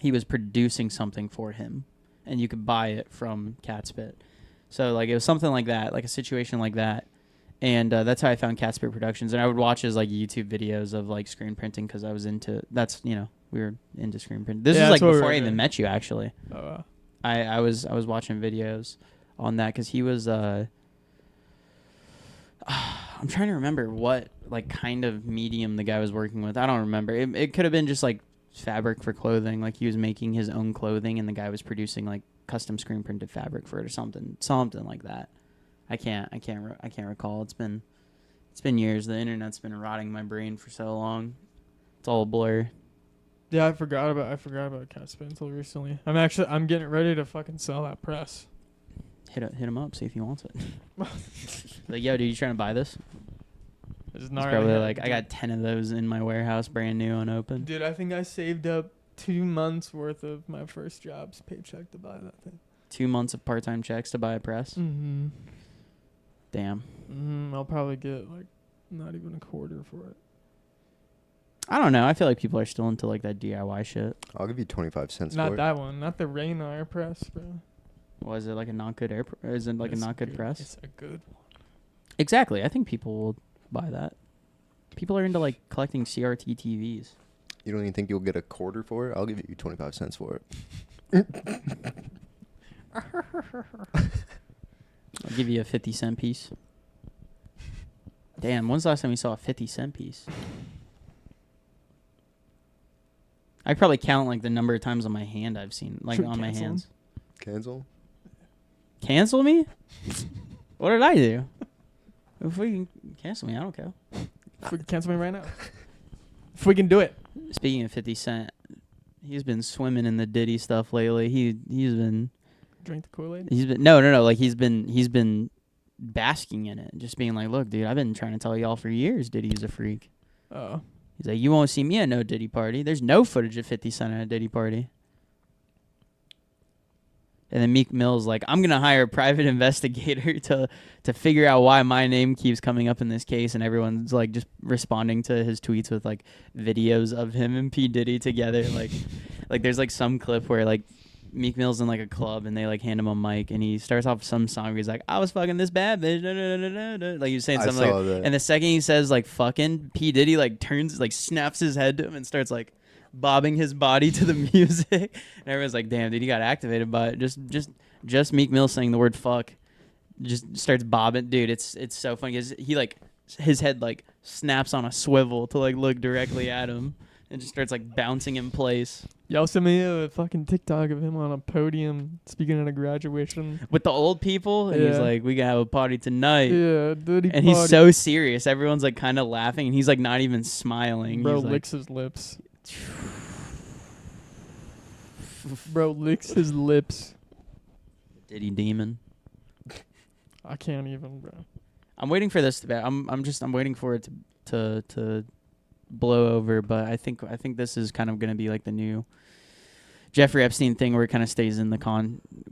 He was producing something for him, and you could buy it from Catspit. So like it was something like that, like a situation like that. And that's how I found Catspit Productions. And I would watch his like YouTube videos of like screen printing because I was into we were into screen printing. This is like before I even met you, actually.
Oh,
I was watching videos on that because he was I'm trying to remember what like kind of medium the guy was working with. I don't remember. It could have been just like fabric for clothing, like he was making his own clothing and the guy was producing like custom screen printed fabric for it or something like that. I can't recall. It's been years. The internet's been rotting my brain for so long. It's all a blur.
yeah, I forgot about Catspit until recently. I'm getting ready to fucking sell that press.
Hit him up, see if he wants it. Like, yo, dude, you trying to buy this?
It's
He's
not
probably
really
like, I got 10 of those in my warehouse, brand new, unopened.
Dude, I think I saved up 2 months worth of my first job's paycheck to buy that thing.
2 months of part-time checks to buy a press.
Mm-hmm.
Damn.
I'll probably get like not even a quarter for it.
I don't know. I feel like people are still into like that DIY shit.
I'll give you 25 cents
Not
for
that one. Not the Raynor press, bro.
Was it like a not good is it like
It's
a not good press?
It's a good one.
Exactly. I think people will buy that. People are into like collecting CRT TVs.
You don't even think you'll get a quarter for it? I'll give you 25 cents for it.
I'll give you a 50-cent piece. Damn, when's the last time you saw a 50-cent piece? I could probably count like the number of times on my hand I've seen, like on my
Cancel 'em.
hands.
Cancel?
Cancel me? What did I do? If we can cancel me, I don't care.
If we can cancel me right now. If we can do it.
Speaking of 50 Cent, he's been swimming in the Diddy stuff lately. He's been
Drink the Kool-Aid.
no, like he's been basking in it, just being like, look, dude, I've been trying to tell y'all for years Diddy's a freak.
Oh.
He's like, you won't see me at no Diddy party. There's no footage of 50 Cent at a Diddy party. And then Meek Mill's like, I'm going to hire a private investigator to figure out why my name keeps coming up in this case. And everyone's like just responding to his tweets with like videos of him and P. Diddy together. Like there's like some clip where like Meek Mill's in like a club and they like hand him a mic and he starts off some song where he's like, I was fucking this bad bitch. Like he was saying
I
something
saw
like
that.
And the second he says like fucking, P. Diddy like turns, like snaps his head to him and starts like bobbing his body to the music. And everyone's like, damn, dude, he got activated by it. Just Meek Mill saying the word fuck just starts bobbing. Dude, it's so funny because he like his head like snaps on a swivel to like look directly at him and just starts like bouncing in place.
Y'all sent me a fucking TikTok of him on a podium speaking at a graduation.
With the old people, and he's
Yeah.
like, "We gotta have a party tonight."
Yeah, dirty
And
party.
he's so serious. Everyone's like kind of laughing, and he's like not even smiling.
Bro
He's like,
licks his lips. Bro licks his lips.
Diddy demon.
I can't even, bro.
I'm waiting for this to be. I'm waiting for it to blow over. But I think this is kind of gonna be like the new Jeffrey Epstein thing, where it kind of stays in the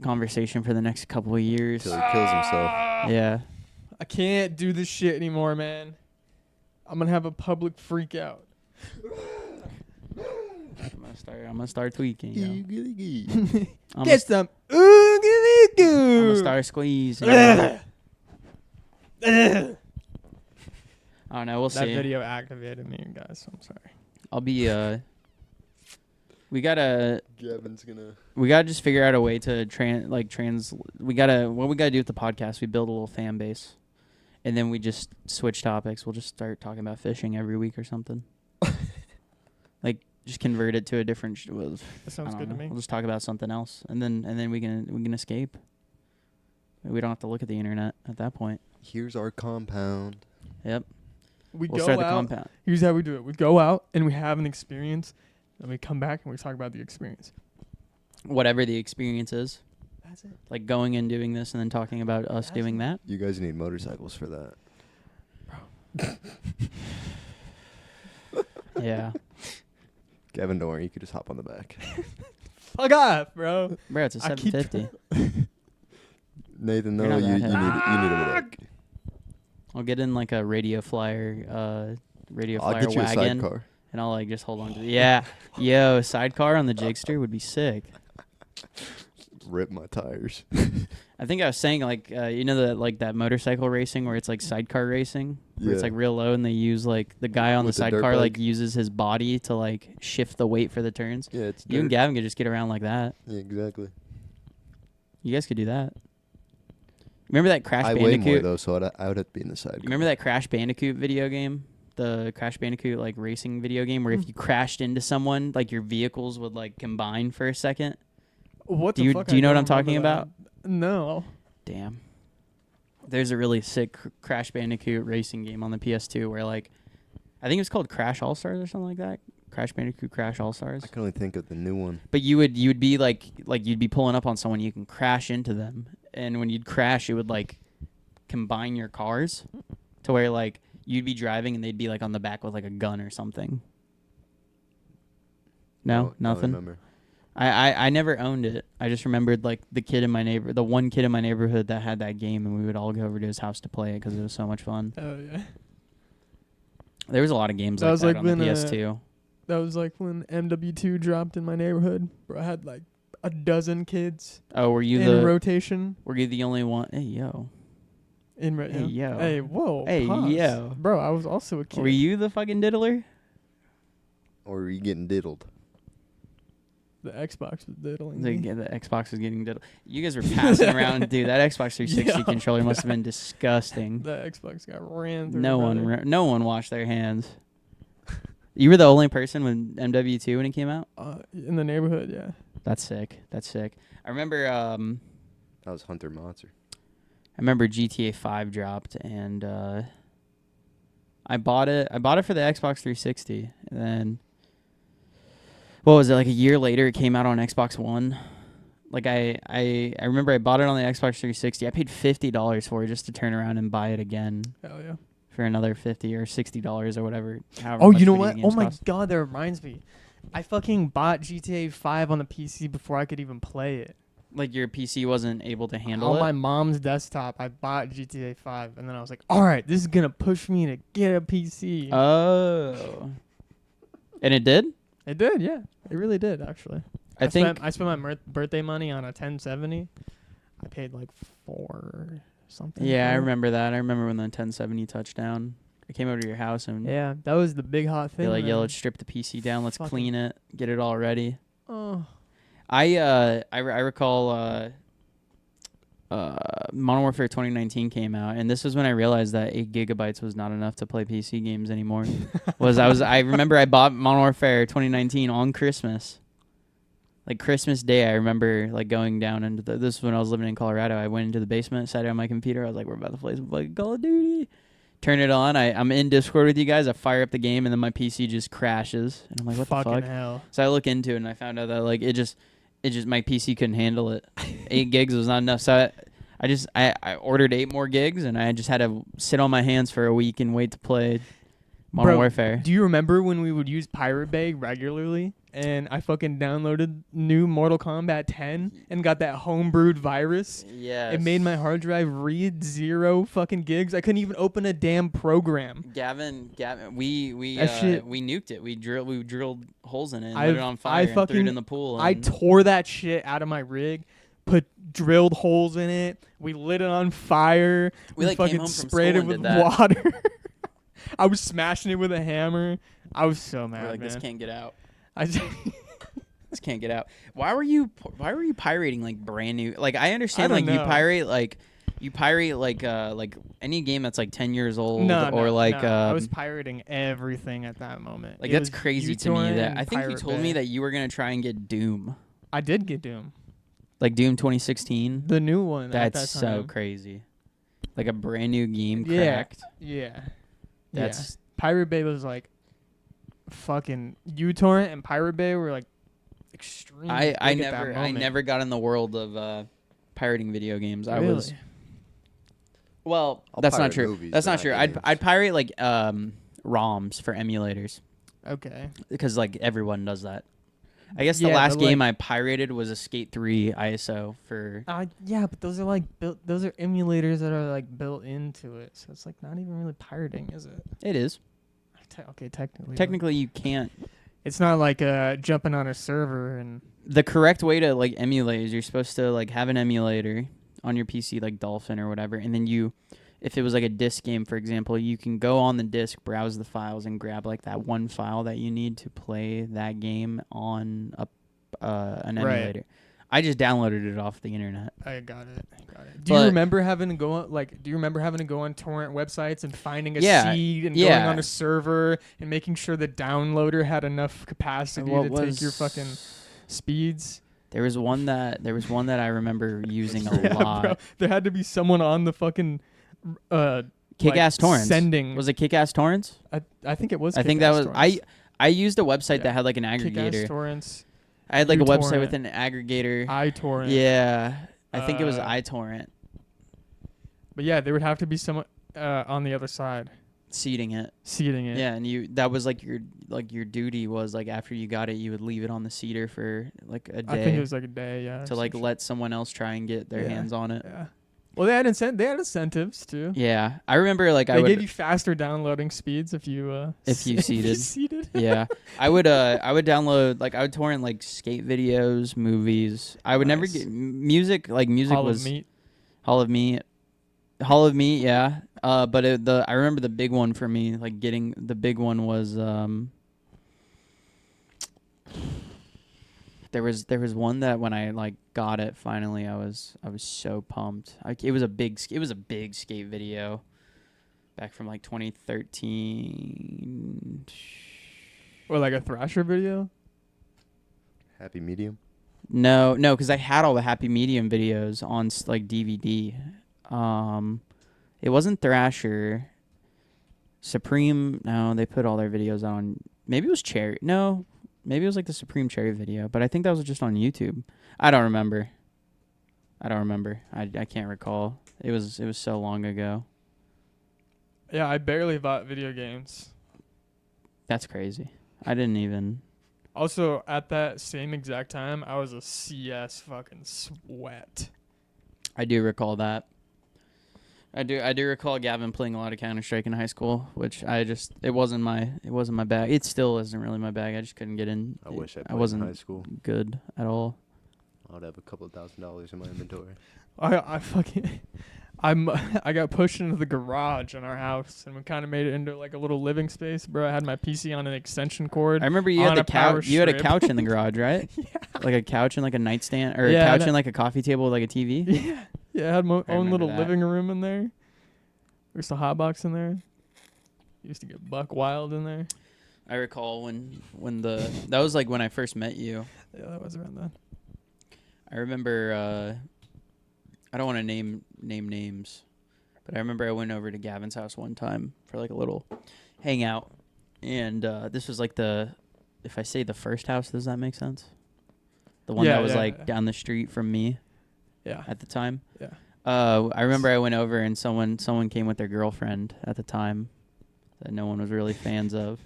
conversation for the next couple of years.
Till he kills himself.
Yeah.
I can't do this shit anymore, man. I'm gonna have a public freak out.
I'm gonna start tweaking. Yo.
Oogly Goo.
I'm
Get some Oogly Goo.
gonna start squeezing. I don't know. We'll
That
see.
video activated me, guys. I'm sorry.
I'll be we gotta
Gavin's gonna.
just figure out a way to what we gotta do with the podcast. We build a little fan base, and then we just switch topics. We'll just start talking about fishing every week or something. Like just convert it to a different.
That sounds good to me.
We'll just talk about something else, and then we can escape. We don't have to look at the internet at that point.
Here's our compound.
Yep.
We'll
We'll
go
start the
out.
compound.
Here's how we do it. We go out and we have an experience, and we come back and we talk about the experience.
Whatever the experience is.
That's it.
Like going and doing this and then talking about us doing that.
You guys need motorcycles for that.
Yeah.
Gavin, don't worry. You could just hop on the back.
Fuck off, bro.
Bro, it's a
I keep
750.
Nathan,
You're
no,
not
you
that
need a back.
I'll get in like a radio flyer
I'll get you a
wagon,
sidecar.
and I'll like just hold on to it. Yeah. Yo, sidecar on the Jigster would be sick.
Rip my tires.
I think I was saying like that motorcycle racing where it's like sidecar racing, where it's
Yeah.
like real low and they use like the guy on
With
the
the dirt
sidecar like
bike?
uses his body to like shift the weight for the turns.
Yeah, it's
You and
dirt.
Gavin could just get around like that.
Yeah, exactly.
You guys could do that. Remember that Crash
I weigh
Bandicoot?
more though, so I would have to be in the side.
You remember that Crash Bandicoot video game? The Crash Bandicoot like racing video game where if you crashed into someone, like your vehicles would like combine for a second.
What
Do
the
you-
fuck?
do you
I
know what
don't
I'm talking
remember that. No.
Damn. There's a really sick Crash Bandicoot racing game on the PS2 where like I think it was called Crash All Stars or something like that. Crash Bandicoot Crash All Stars.
I can only think of the new one.
But you would be like you'd be pulling up on someone, you can crash into them, and when you'd crash, it would like combine your cars to where like you'd be driving and they'd be like on the back with like a gun or something. No,
Don't
nothing.
remember.
I never owned it. I just remembered like the one kid in my neighborhood that had that game, and we would all go over to his house to play it because it was so much fun.
Oh yeah.
There was a lot of games
That
like
was
that
like
on the
when,
PS2.
That was like when MW2 dropped in my neighborhood. Bro, I had like a dozen kids
Oh, were you
in rotation.
were you the only one? Hey yo. Hey, yo.
Hey, whoa.
Hey,
pause.
yo.
Bro, I was also a kid.
Were you the fucking diddler?
Or are you getting diddled?
The Xbox was diddling
The,
me.
the Xbox was getting diddled. You guys were passing around, dude. That Xbox 360
Yeah.
controller must have been disgusting.
The Xbox got ran through.
No
brother.
one washed their hands. You were the only person with MW2 when it came out?
In the neighborhood, yeah.
That's sick. I remember
That was Hunter Monster.
GTA 5 dropped, and I bought it for the Xbox 360, and then what was it, like a year later it came out on Xbox One. Like I remember I bought it on the Xbox 360. I paid $50 for it just to turn around and buy it again
Hell yeah.
for another $50 or $60 or whatever.
Oh,
much
you know
video
what? Oh
games
my
cost.
god, that reminds me. I fucking bought GTA 5 on the PC before I could even play it.
Like your PC wasn't able to handle
On
it?
my mom's desktop, I bought GTA 5, and then I was like, all right, this is going to push me to get a PC.
Oh. And it did?
It did, yeah. It really did, actually.
I think
I spent my birthday money on a 1070. I paid like $4 something.
yeah, I
for it.
remember that. I remember when the 1070 touched down. I came over to your house and
Yeah, that was the big hot thing.
they like,
then.
yeah, let's strip the PC down, let's
Fucking-
clean it, get it all ready.
Oh,
I recall Modern Warfare 2019 came out, and this was when I realized that 8 gigabytes was not enough to play PC games anymore. I remember I bought Modern Warfare 2019 on Christmas. Like Christmas Day, I remember like going down into this was when I was living in Colorado. I went into the basement, sat down my computer. I was like, we're about to play some fucking Call of Duty. Turn it on. I'm in Discord with you guys. I fire up the game, and then my PC just crashes. And I'm like, what the fuck?
Hell.
So I look into it, and I found out that like it just my PC couldn't handle it. 8 gigs was not enough. So I ordered 8 more gigs, and I just had to sit on my hands for a week and wait to play Modern Warfare.
Do you remember when we would use Pirate Bay regularly? And I fucking downloaded new Mortal Kombat 10 and got that homebrewed virus.
Yeah.
It made my hard drive read 0 fucking gigs. I couldn't even open a damn program.
Gavin, we nuked it. We drilled holes in it and lit it on fire and threw it in the pool.
I tore that shit out of my rig, put drilled holes in it. We lit it on fire.
We like
fucking
came home from
sprayed it
school and
with
did that.
water. I was smashing it with a hammer. I was so mad,
We're like,
man.
this can't get out.
I just
This can't get out. Why were you pirating like brand new? Like I understand
I
like
don't
you
know.
pirate like any game that's like 10 years old
No, I was
um,
pirating everything at that moment.
like
It
that's
was
crazy to me.
uTorrent
That
and
I think you
Pirate
told me
Bay.
that you were gonna try and get Doom,
I did get Doom,
like Doom 2016.
the new one. at
That's
that
so
time.
crazy. Like a brand new game
Yeah.
cracked.
Yeah,
That's
Pirate Bay was like fucking uTorrent and Pirate Bay were like extreme.
I never got in the world of pirating video games. I was well.
I'll
That's not
pirate
true.
movies,
That's
but
not
not
true.
games.
I'd pirate like ROMs for emulators
Okay.
because like everyone does that. I guess the
Yeah,
last
but,
game
like-
I pirated was a Skate 3 ISO for.
Yeah, but those are like those are emulators that are like built into it, so it's like not even really pirating, is it?
It is
Okay, technically. but
technically you can't.
it's not like jumping on a server and.
The correct way to like emulate is you're supposed to like have an emulator on your PC like Dolphin or whatever, and then if it was like a disc game, for example, you can go on the disc, browse the files, and grab like that one file that you need to play that game on an
Right.
emulator. I just downloaded it off the internet.
I got it. Do you remember having to go on torrent websites and finding a seed and going on a server and making sure the downloader had enough capacity to take your fucking speeds?
There was one that I remember using a lot.
Bro, there had to be someone on the fucking
Kick-Ass Torrents.
sending.
Was it Kick-Ass Torrents?
I think it was.
I think that
Kick-Ass
was
Torrents.
I used a website
Yeah.
that had like an
Kick-Ass
aggregator.
Torrents,
I had like a website
uTorrent,
with an aggregator.
iTorrent.
Yeah, I think it was
Uh,
iTorrent
But yeah, there would have to be someone on the other side
seeding it.
seeding it.
Yeah, and that was like your duty was like after you got it, you would leave it on the seeder for like a day.
I think it was like a day. Yeah.
to like let someone else try and get their
Yeah.
hands on it.
Yeah. Well, they had incentives too.
Yeah, I remember like
They
I would
gave you faster downloading speeds if you
seeded.
seeded.
yeah, I would download like I would torrent like skate videos, movies. I would never
Nice.
get music. Like music
Hall
was
of Meat.
Hall of Meat. Yeah. But I remember the big one for me. Like getting the big one was There was one that when I like got it finally, I was so pumped. It was a big skate video, back from like 2013.
Or like a Thrasher video.
Happy Medium.
No, because I had all the Happy Medium videos on like DVD. It wasn't Thrasher. Supreme. No, they put all their videos on. Maybe it was Cherry. No. Maybe it was like the Supreme Cherry video, but I think that was just on YouTube. I don't remember. I can't recall. It was so long ago.
Yeah, I barely bought video games.
That's crazy. I didn't even.
Also, at that same exact time, I was a CS fucking sweat.
I do recall that. I do recall Gavin playing a lot of Counter-Strike in high school, which it wasn't my bag. It still isn't really my bag. I just couldn't get in.
I wish I played
wasn't
in high school.
good at all.
I would have a couple of $1,000s in my inventory.
I got pushed into the garage in our house, and we kind of made it into like a little living space, bro. I had my PC on an extension cord.
I remember you
on
had the
a power
couch. You had a
strip.
couch in the garage, right?
Yeah.
Like a couch and like a nightstand, or
Yeah,
a couch
and
and like a coffee table with like a TV.
Yeah. Yeah, I had my
I
own
remember
little
that.
living room in there. There's a hot box in there. Used to get buck wild in there.
I recall when that was like when I first met you.
Yeah, that was around then.
I remember. I don't want to name names, but I remember I went over to Gavin's house one time for like a little hangout, and this was like if I say the first house, does that make sense? The one
Yeah,
that was
yeah,
like
yeah.
down the street from me
Yeah.
at the time.
Yeah.
I remember I went over and someone came with their girlfriend at the time that no one was really fans of,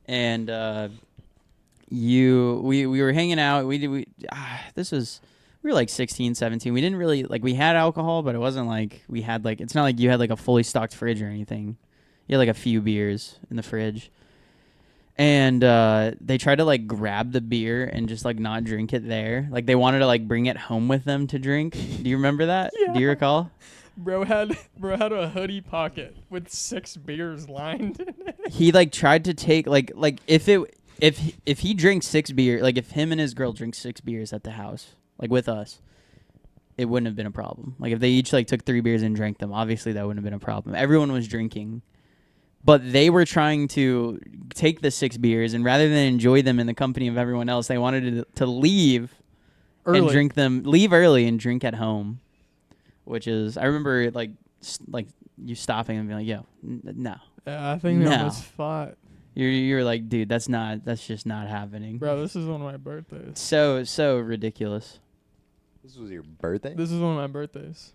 and we were hanging out. We were like 16, 17. We didn't really we had alcohol, but it wasn't like we had it's not like you had like a fully stocked fridge or anything. You had like a few beers in the fridge. And they tried to like grab the beer and just like not drink it there. Like they wanted to like bring it home with them to drink. Do you remember that?
Yeah.
Do you recall?
Bro had a hoodie pocket with 6 beers lined in it.
He like tried to take like if he drinks 6 beer, like if him and his girl drink 6 beers at the house, like with us, it wouldn't have been a problem. Like if they each like took 3 beers and drank them, obviously that wouldn't have been a problem. Everyone was drinking. But they were trying to take the 6 beers, and rather than enjoy them in the company of everyone else, they wanted to leave
Early.
and drink them. Leave early and drink at home, which is I remember like you stopping and being like, "Yo, no."
Yeah, I think they
No.
almost fought.
You're like, dude, that's just not happening.
Bro, this is one of my birthdays.
So ridiculous.
This was your birthday?
This is one of my birthdays.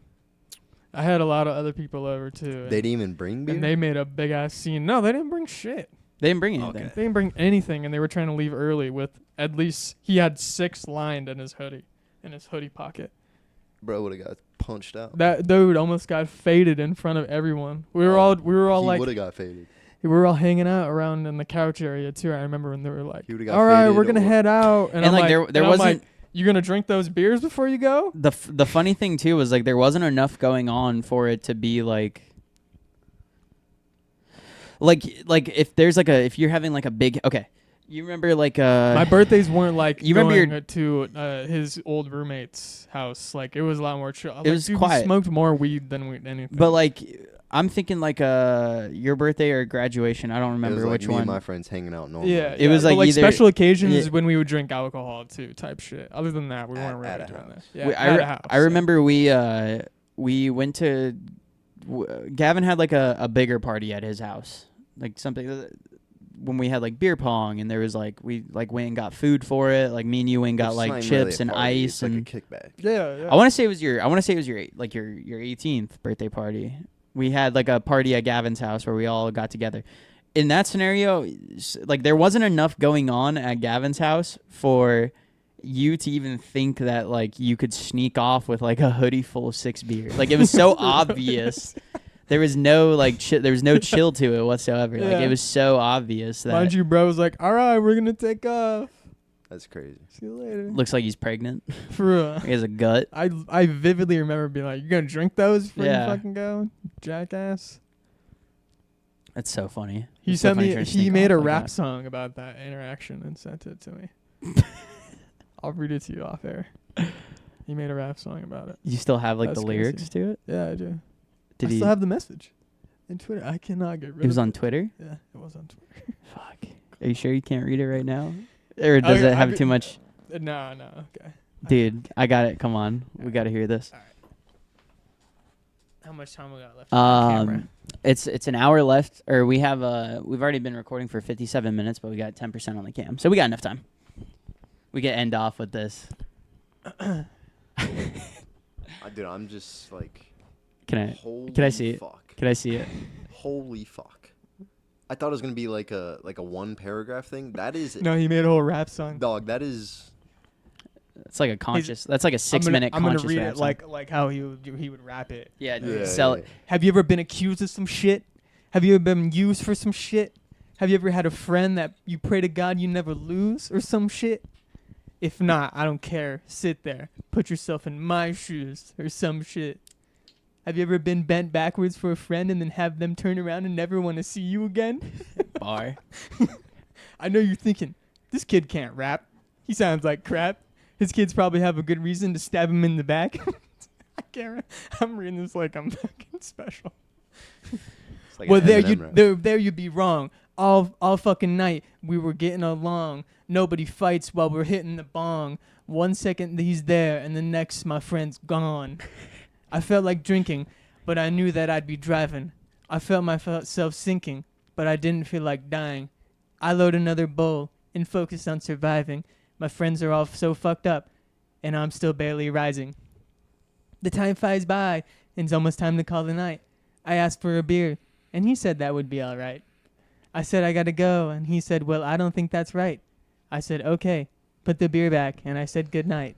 I had a lot of other people over too.
They didn't even bring beer?
And they made a big ass scene. No, they didn't bring shit.
They didn't bring anything.
Okay.
They didn't bring anything, and they were trying to leave early with at least he had 6 lined in his hoodie pocket.
Bro would have got punched out.
That dude almost got faded in front of everyone. We were all
He
like
would have got faded.
we were all hanging out around in the couch area too. I remember when they were like,
He would've got
"All right,
faded
we're gonna
or-
head out," and
And,
I'm
like,
like,
there
and I'm
wasn't-
like, "You gonna drink those beers before you go?"
The funny thing too was like there wasn't enough going on for it to be like if there's if you're having like a big you remember like
My birthdays weren't like
You remember
going to his old roommate's house. Like it was a lot more chill.
It was
dude,
quiet.
We smoked more weed than anything.
but like I'm thinking like your birthday or graduation. I don't
It
remember
was like
which
me
one.
and my friends hanging out normally.
yeah,
It was
but
like
like
either-
special occasions
yeah.
when we would drink alcohol too, type shit. Other than that, we weren't
At
really
a
doing that.
house.
Yeah,
We-
at a house.
I remember we went to Gavin had like a bigger party at his house, like something when we had like beer pong, and there was like we like went and got food for it. Like me and you went and got
It's
like
not even really
chips
a
and
party,
ice
it's
and
like a kickback.
Yeah, yeah.
I want to say it was your 18th birthday party. We had like a party at Gavin's house where we all got together. In that scenario, like there wasn't enough going on at Gavin's house for you to even think that like you could sneak off with like a hoodie full of 6 beer. Like it was so obvious. There was no there was no chill to it whatsoever. Like
Yeah.
it was so obvious that
Mind you, bro was like, "All right, we're gonna take off.
That's crazy.
See you later."
looks like he's pregnant.
For real.
He has a gut.
I vividly remember being like, "You gonna drink those before
Yeah.
you fucking go, jackass?"
That's so funny.
He
It's so
sent
funny
me.
trying to
He
sneak
made a
off like
rap
that.
song about that interaction and sent it to me. I'll read it to you off air. He made a rap song about it.
You still have like
That's
the
crazy.
lyrics to it?
Yeah, I do.
Did
I
he?
still have the message in Twitter. I cannot get rid
It was
of
on Twitter.
Yeah, it was on Twitter.
Fuck. Are you sure you can't read it right now? Or does
Okay,
it have
I've-
too much?
No, okay.
Dude, I got it. Come on. We got to hear this.
How much time we got left on the camera?
It's an hour left, or we have we've already been recording for 57 minutes, but we got 10% on the cam, so we got enough time. We can end off with this.
Dude, I'm just like,
Can
holy
I see it?
fuck.
Can I see it?
Holy fuck. I thought it was going to be like a 1 paragraph thing. That is,
No, he made a whole rap song.
dog, that is,
It's like a conscious. That's like a 6-minute
I'm gonna
conscious
read
rap
it
song.
like how he would rap it.
Yeah,
Yeah,
sell
yeah,
it.
Have you ever been accused of some shit? Have you ever been used for some shit? Have you ever had a friend that you pray to God you never lose or some shit? If not, I don't care. Sit there. Put yourself in my shoes or some shit. Have you ever been bent backwards for a friend and then have them turn around and never want to see you again?
Bar.
I know you're thinking, this kid can't rap. He sounds like crap. His kids probably have a good reason to stab him in the back. Karen, I'm reading this like I'm fucking special.
It's like
Well,
an
there
Eminem rap.
there you'd be wrong. All fucking night we were getting along. Nobody fights while we're hitting the bong. 1 second he's there, and the next my friend's gone. I felt like drinking, but I knew that I'd be driving. I felt myself sinking, but I didn't feel like dying. I load another bowl and focus on surviving. My friends are all so fucked up, and I'm still barely rising. The time flies by, and it's almost time to call the night. I asked for a beer, and he said that would be all right. I said I gotta go, and he said, well, I don't think that's right. I said, okay, put the beer back, and I said good night.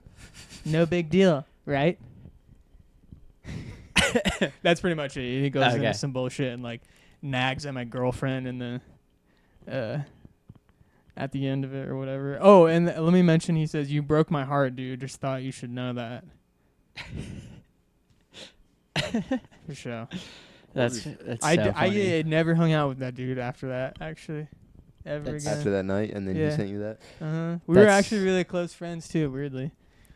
No big deal, right? That's pretty much it. He goes into some bullshit and like nags at my girlfriend and the at the end of it or whatever. Oh, and let me mention, he says, you broke my heart, dude. Just thought you should know that. For sure.
That's
I
so funny.
never hung out with that dude after that, actually. Ever again.
After that night, and then he sent you that.
We were actually really close friends too, weirdly.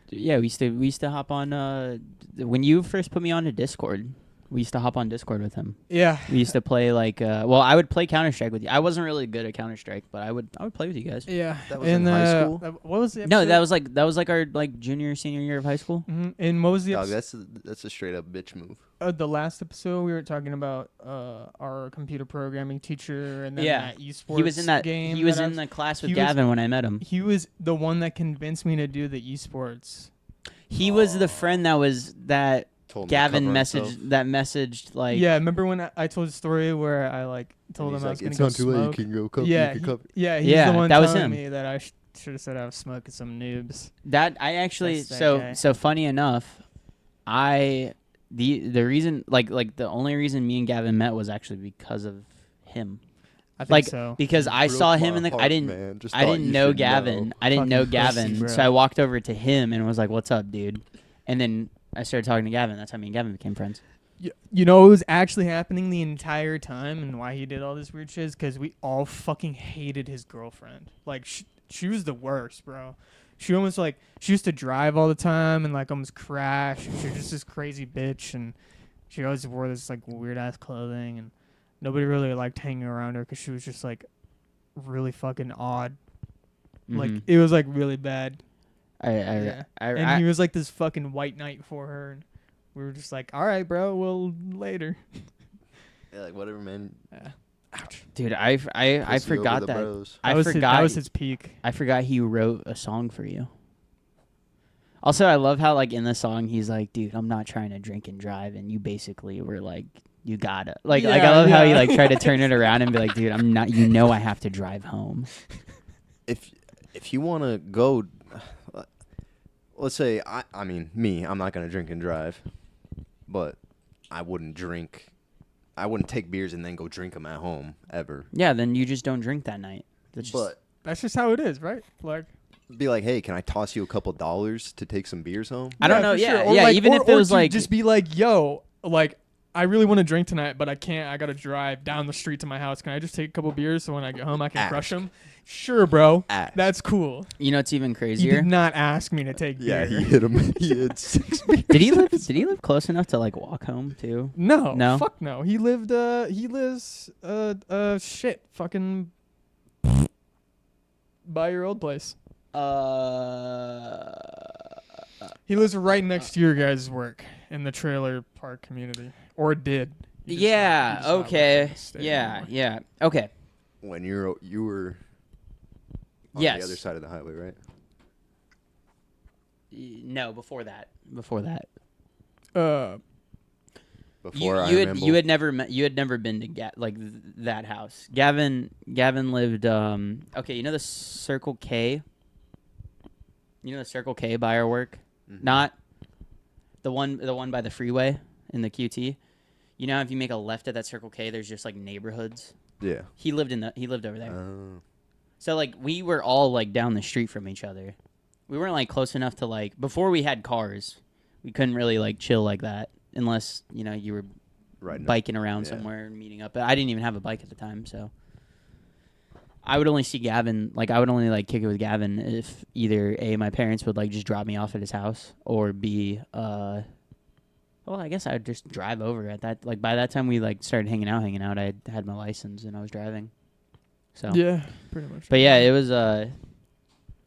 Yeah, we used to hop on when you first put me on to Discord. We used to hop on Discord with him.
Yeah.
We used to play like well, I would play Counter-Strike with you. I wasn't really good at Counter-Strike, but I would play with you guys.
Yeah.
That was in high school?
What was the episode?
No, that was like our like junior senior year of high school.
Mm-hmm. And what was the
Dog,
episode?
that's a straight up bitch move.
The last episode we were talking about our computer programming teacher and then that esports
he was in that
game.
He was in the class with Gavin when I met him.
He was the one that convinced me to do the esports.
He was the friend that
Told him to
Gavin
cover himself.
messaged like
Yeah, remember when I told the story where I like told him I was going to go
it's not too late.
smoke?
You can go cover.
Yeah,
you can cover.
he's the one
that was
telling
him.
me that I should have said I was smoking some noobs.
That I actually
That's that guy.
so funny enough, the reason like the only reason me and Gavin met was actually because of him.
I think
Like
so.
because I
Broke
saw
my
him in the
heart,
I didn't
man. Just
I
thought
didn't
you
know
should
Gavin.
know.
I didn't know
Fucking
Gavin.
pussy, bro.
So I walked over to him and was like, "What's up, dude?" And then I started talking to Gavin. That's how me and Gavin became friends.
You know what was actually happening the entire time and why he did all this weird shit is because we all fucking hated his girlfriend. Like, she was the worst, bro. She almost, like, she used to drive all the time and, like, almost crash. She was just this crazy bitch, and she always wore this, like, weird-ass clothing, and nobody really liked hanging around her because she was just, like, really fucking odd. Like, it was, like, really bad. And he was, like, this fucking white knight for her, and we were just like, all right, bro, well, later.
Yeah, like whatever, man.
Ouch.
Dude, I
Pussy
forgot
over the
that.
bros.
I forgot
that was his peak.
I forgot he wrote a song for you. Also, I love how like in the song he's like, "Dude, I'm not trying to drink and drive," and you basically were like, "You gotta." Like I love how he like tried to turn it around and be like, "Dude, I'm not. You know, I have to drive home."
If you want to go, let's say I mean me, I'm not gonna drink and drive, but I wouldn't take beers and then go drink them at home ever.
Yeah, then you just don't drink that night.
That's just how it is, right? Like,
be like, hey, can I toss you a couple $1 to take some beers home?
I don't know.
for
Yeah,
sure. Or
yeah.
like,
Even if it was
to
like,
just be like, yo, like, I really want to drink tonight, but I can't. I gotta drive down the street to my house. Can I just take a couple beers so when I get home I can crush them? Sure, bro. That's cool.
you know, it's even
He
crazier.
did not ask me to take
Yeah,
beer.
he hit him. He had 6 beers.
Did he live close enough to like walk home too?
No,
No?
fuck no. He lives shit, fucking by your old place. He lives right next to your guys' work in the trailer park community, or did. He just
Yeah.
not- he's not working
Okay.
in the state
Yeah.
anymore.
Yeah. Okay.
When you were on
Yes.
the other side of the highway, right?
No, before that. Before that.
Before I
you
remember.
had never been to that house. Gavin lived okay, you know the Circle K? You know the Circle K by our work?
Mhm.
Not the one by the freeway in the QT. You know, if you make a left at that Circle K, there's just like neighborhoods.
Yeah.
He lived over there.
Oh.
So like we were all like down the street from each other. We weren't like close enough to like before we had cars. We couldn't really like chill like that unless, you know, you were
Riding up.
biking around
Yeah.
somewhere and meeting up. But I didn't even have a bike at the time, so I would only see Gavin, like I would only like kick it with Gavin if either A, my parents would like just drop me off at his house, or B, well, I guess I would just drive over at that. Like by that time we like started hanging out. I had my license and I was driving. So
Yeah, pretty much.
But yeah, it was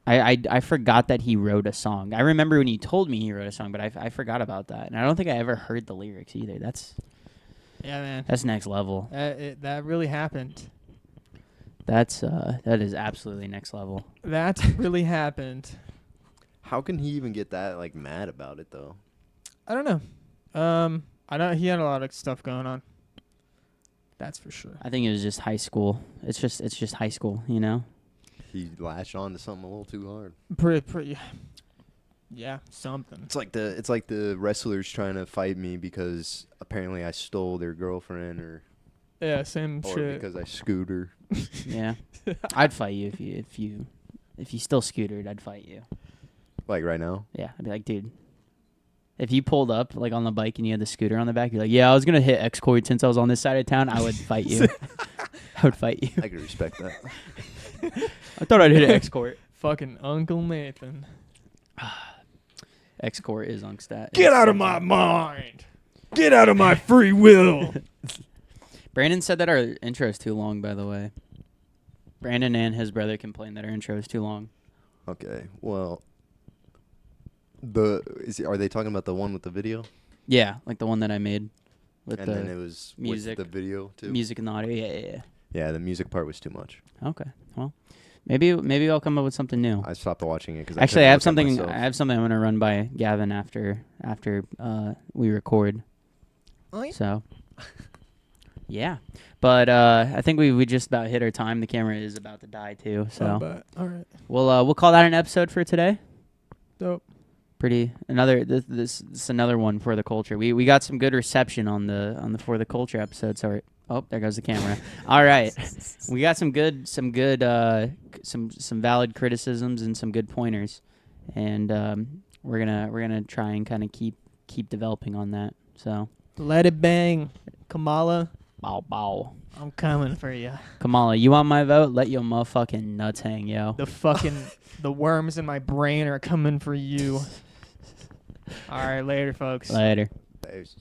I forgot that he wrote a song. I remember when you told me he wrote a song, but I forgot about that, and I don't think I ever heard the lyrics either. That's
man.
That's next level.
That really happened.
That is absolutely next level.
That really happened.
How can he even get that like mad about it though?
I don't know. I know he had a lot of stuff going on. That's for sure.
I think it was just high school. It's just high school, you know.
He latched on to something a little too hard.
Pretty. Yeah, something.
It's like the wrestlers trying to fight me because apparently I stole their girlfriend or
Same
or
shit.
because I scooter.
Yeah, I'd fight you if you still scootered. I'd fight you.
Like right now?
Yeah, I'd be like, dude. If you pulled up like on the bike and you had the scooter on the back, you're like, yeah, I was gonna hit X-Cord since I was on this side of town. I would fight you. I would fight you.
I could respect that.
I thought I'd hit X-Court.
Fucking Uncle Nathan.
X-Court is Unkstat.
Get out of my mind. Get out of my free will.
Brandon said that our intro is too long, by the way. Brandon and his brother complained that our intro is too long.
Okay, well, are they talking about the one with the video?
Yeah, like the one that I made with
And
the
then it was
music,
with the video too.
music and the audio. Yeah.
Yeah, the music part was too much.
Okay, well, maybe I'll come up with something new.
I stopped watching it because
Actually, I have something. I have something I'm gonna run by Gavin after we record.
Oh, yeah.
So, yeah, but I think we just about hit our time. The camera is about to die too. So
All right.
we'll call that an episode for today.
Dope.
Pretty this is another one for the culture. We got some good reception on the for the culture episode. Sorry. Oh, there goes the camera. All right, we got some valid criticisms and some good pointers, and we're gonna try and kind of keep developing on that. So
Let it bang, Kamala.
bow bow.
I'm coming for you.
Kamala, you want my vote? Let your motherfucking nuts hang, yo.
The worms in my brain are coming for you. All right, later, folks.
Later.
There's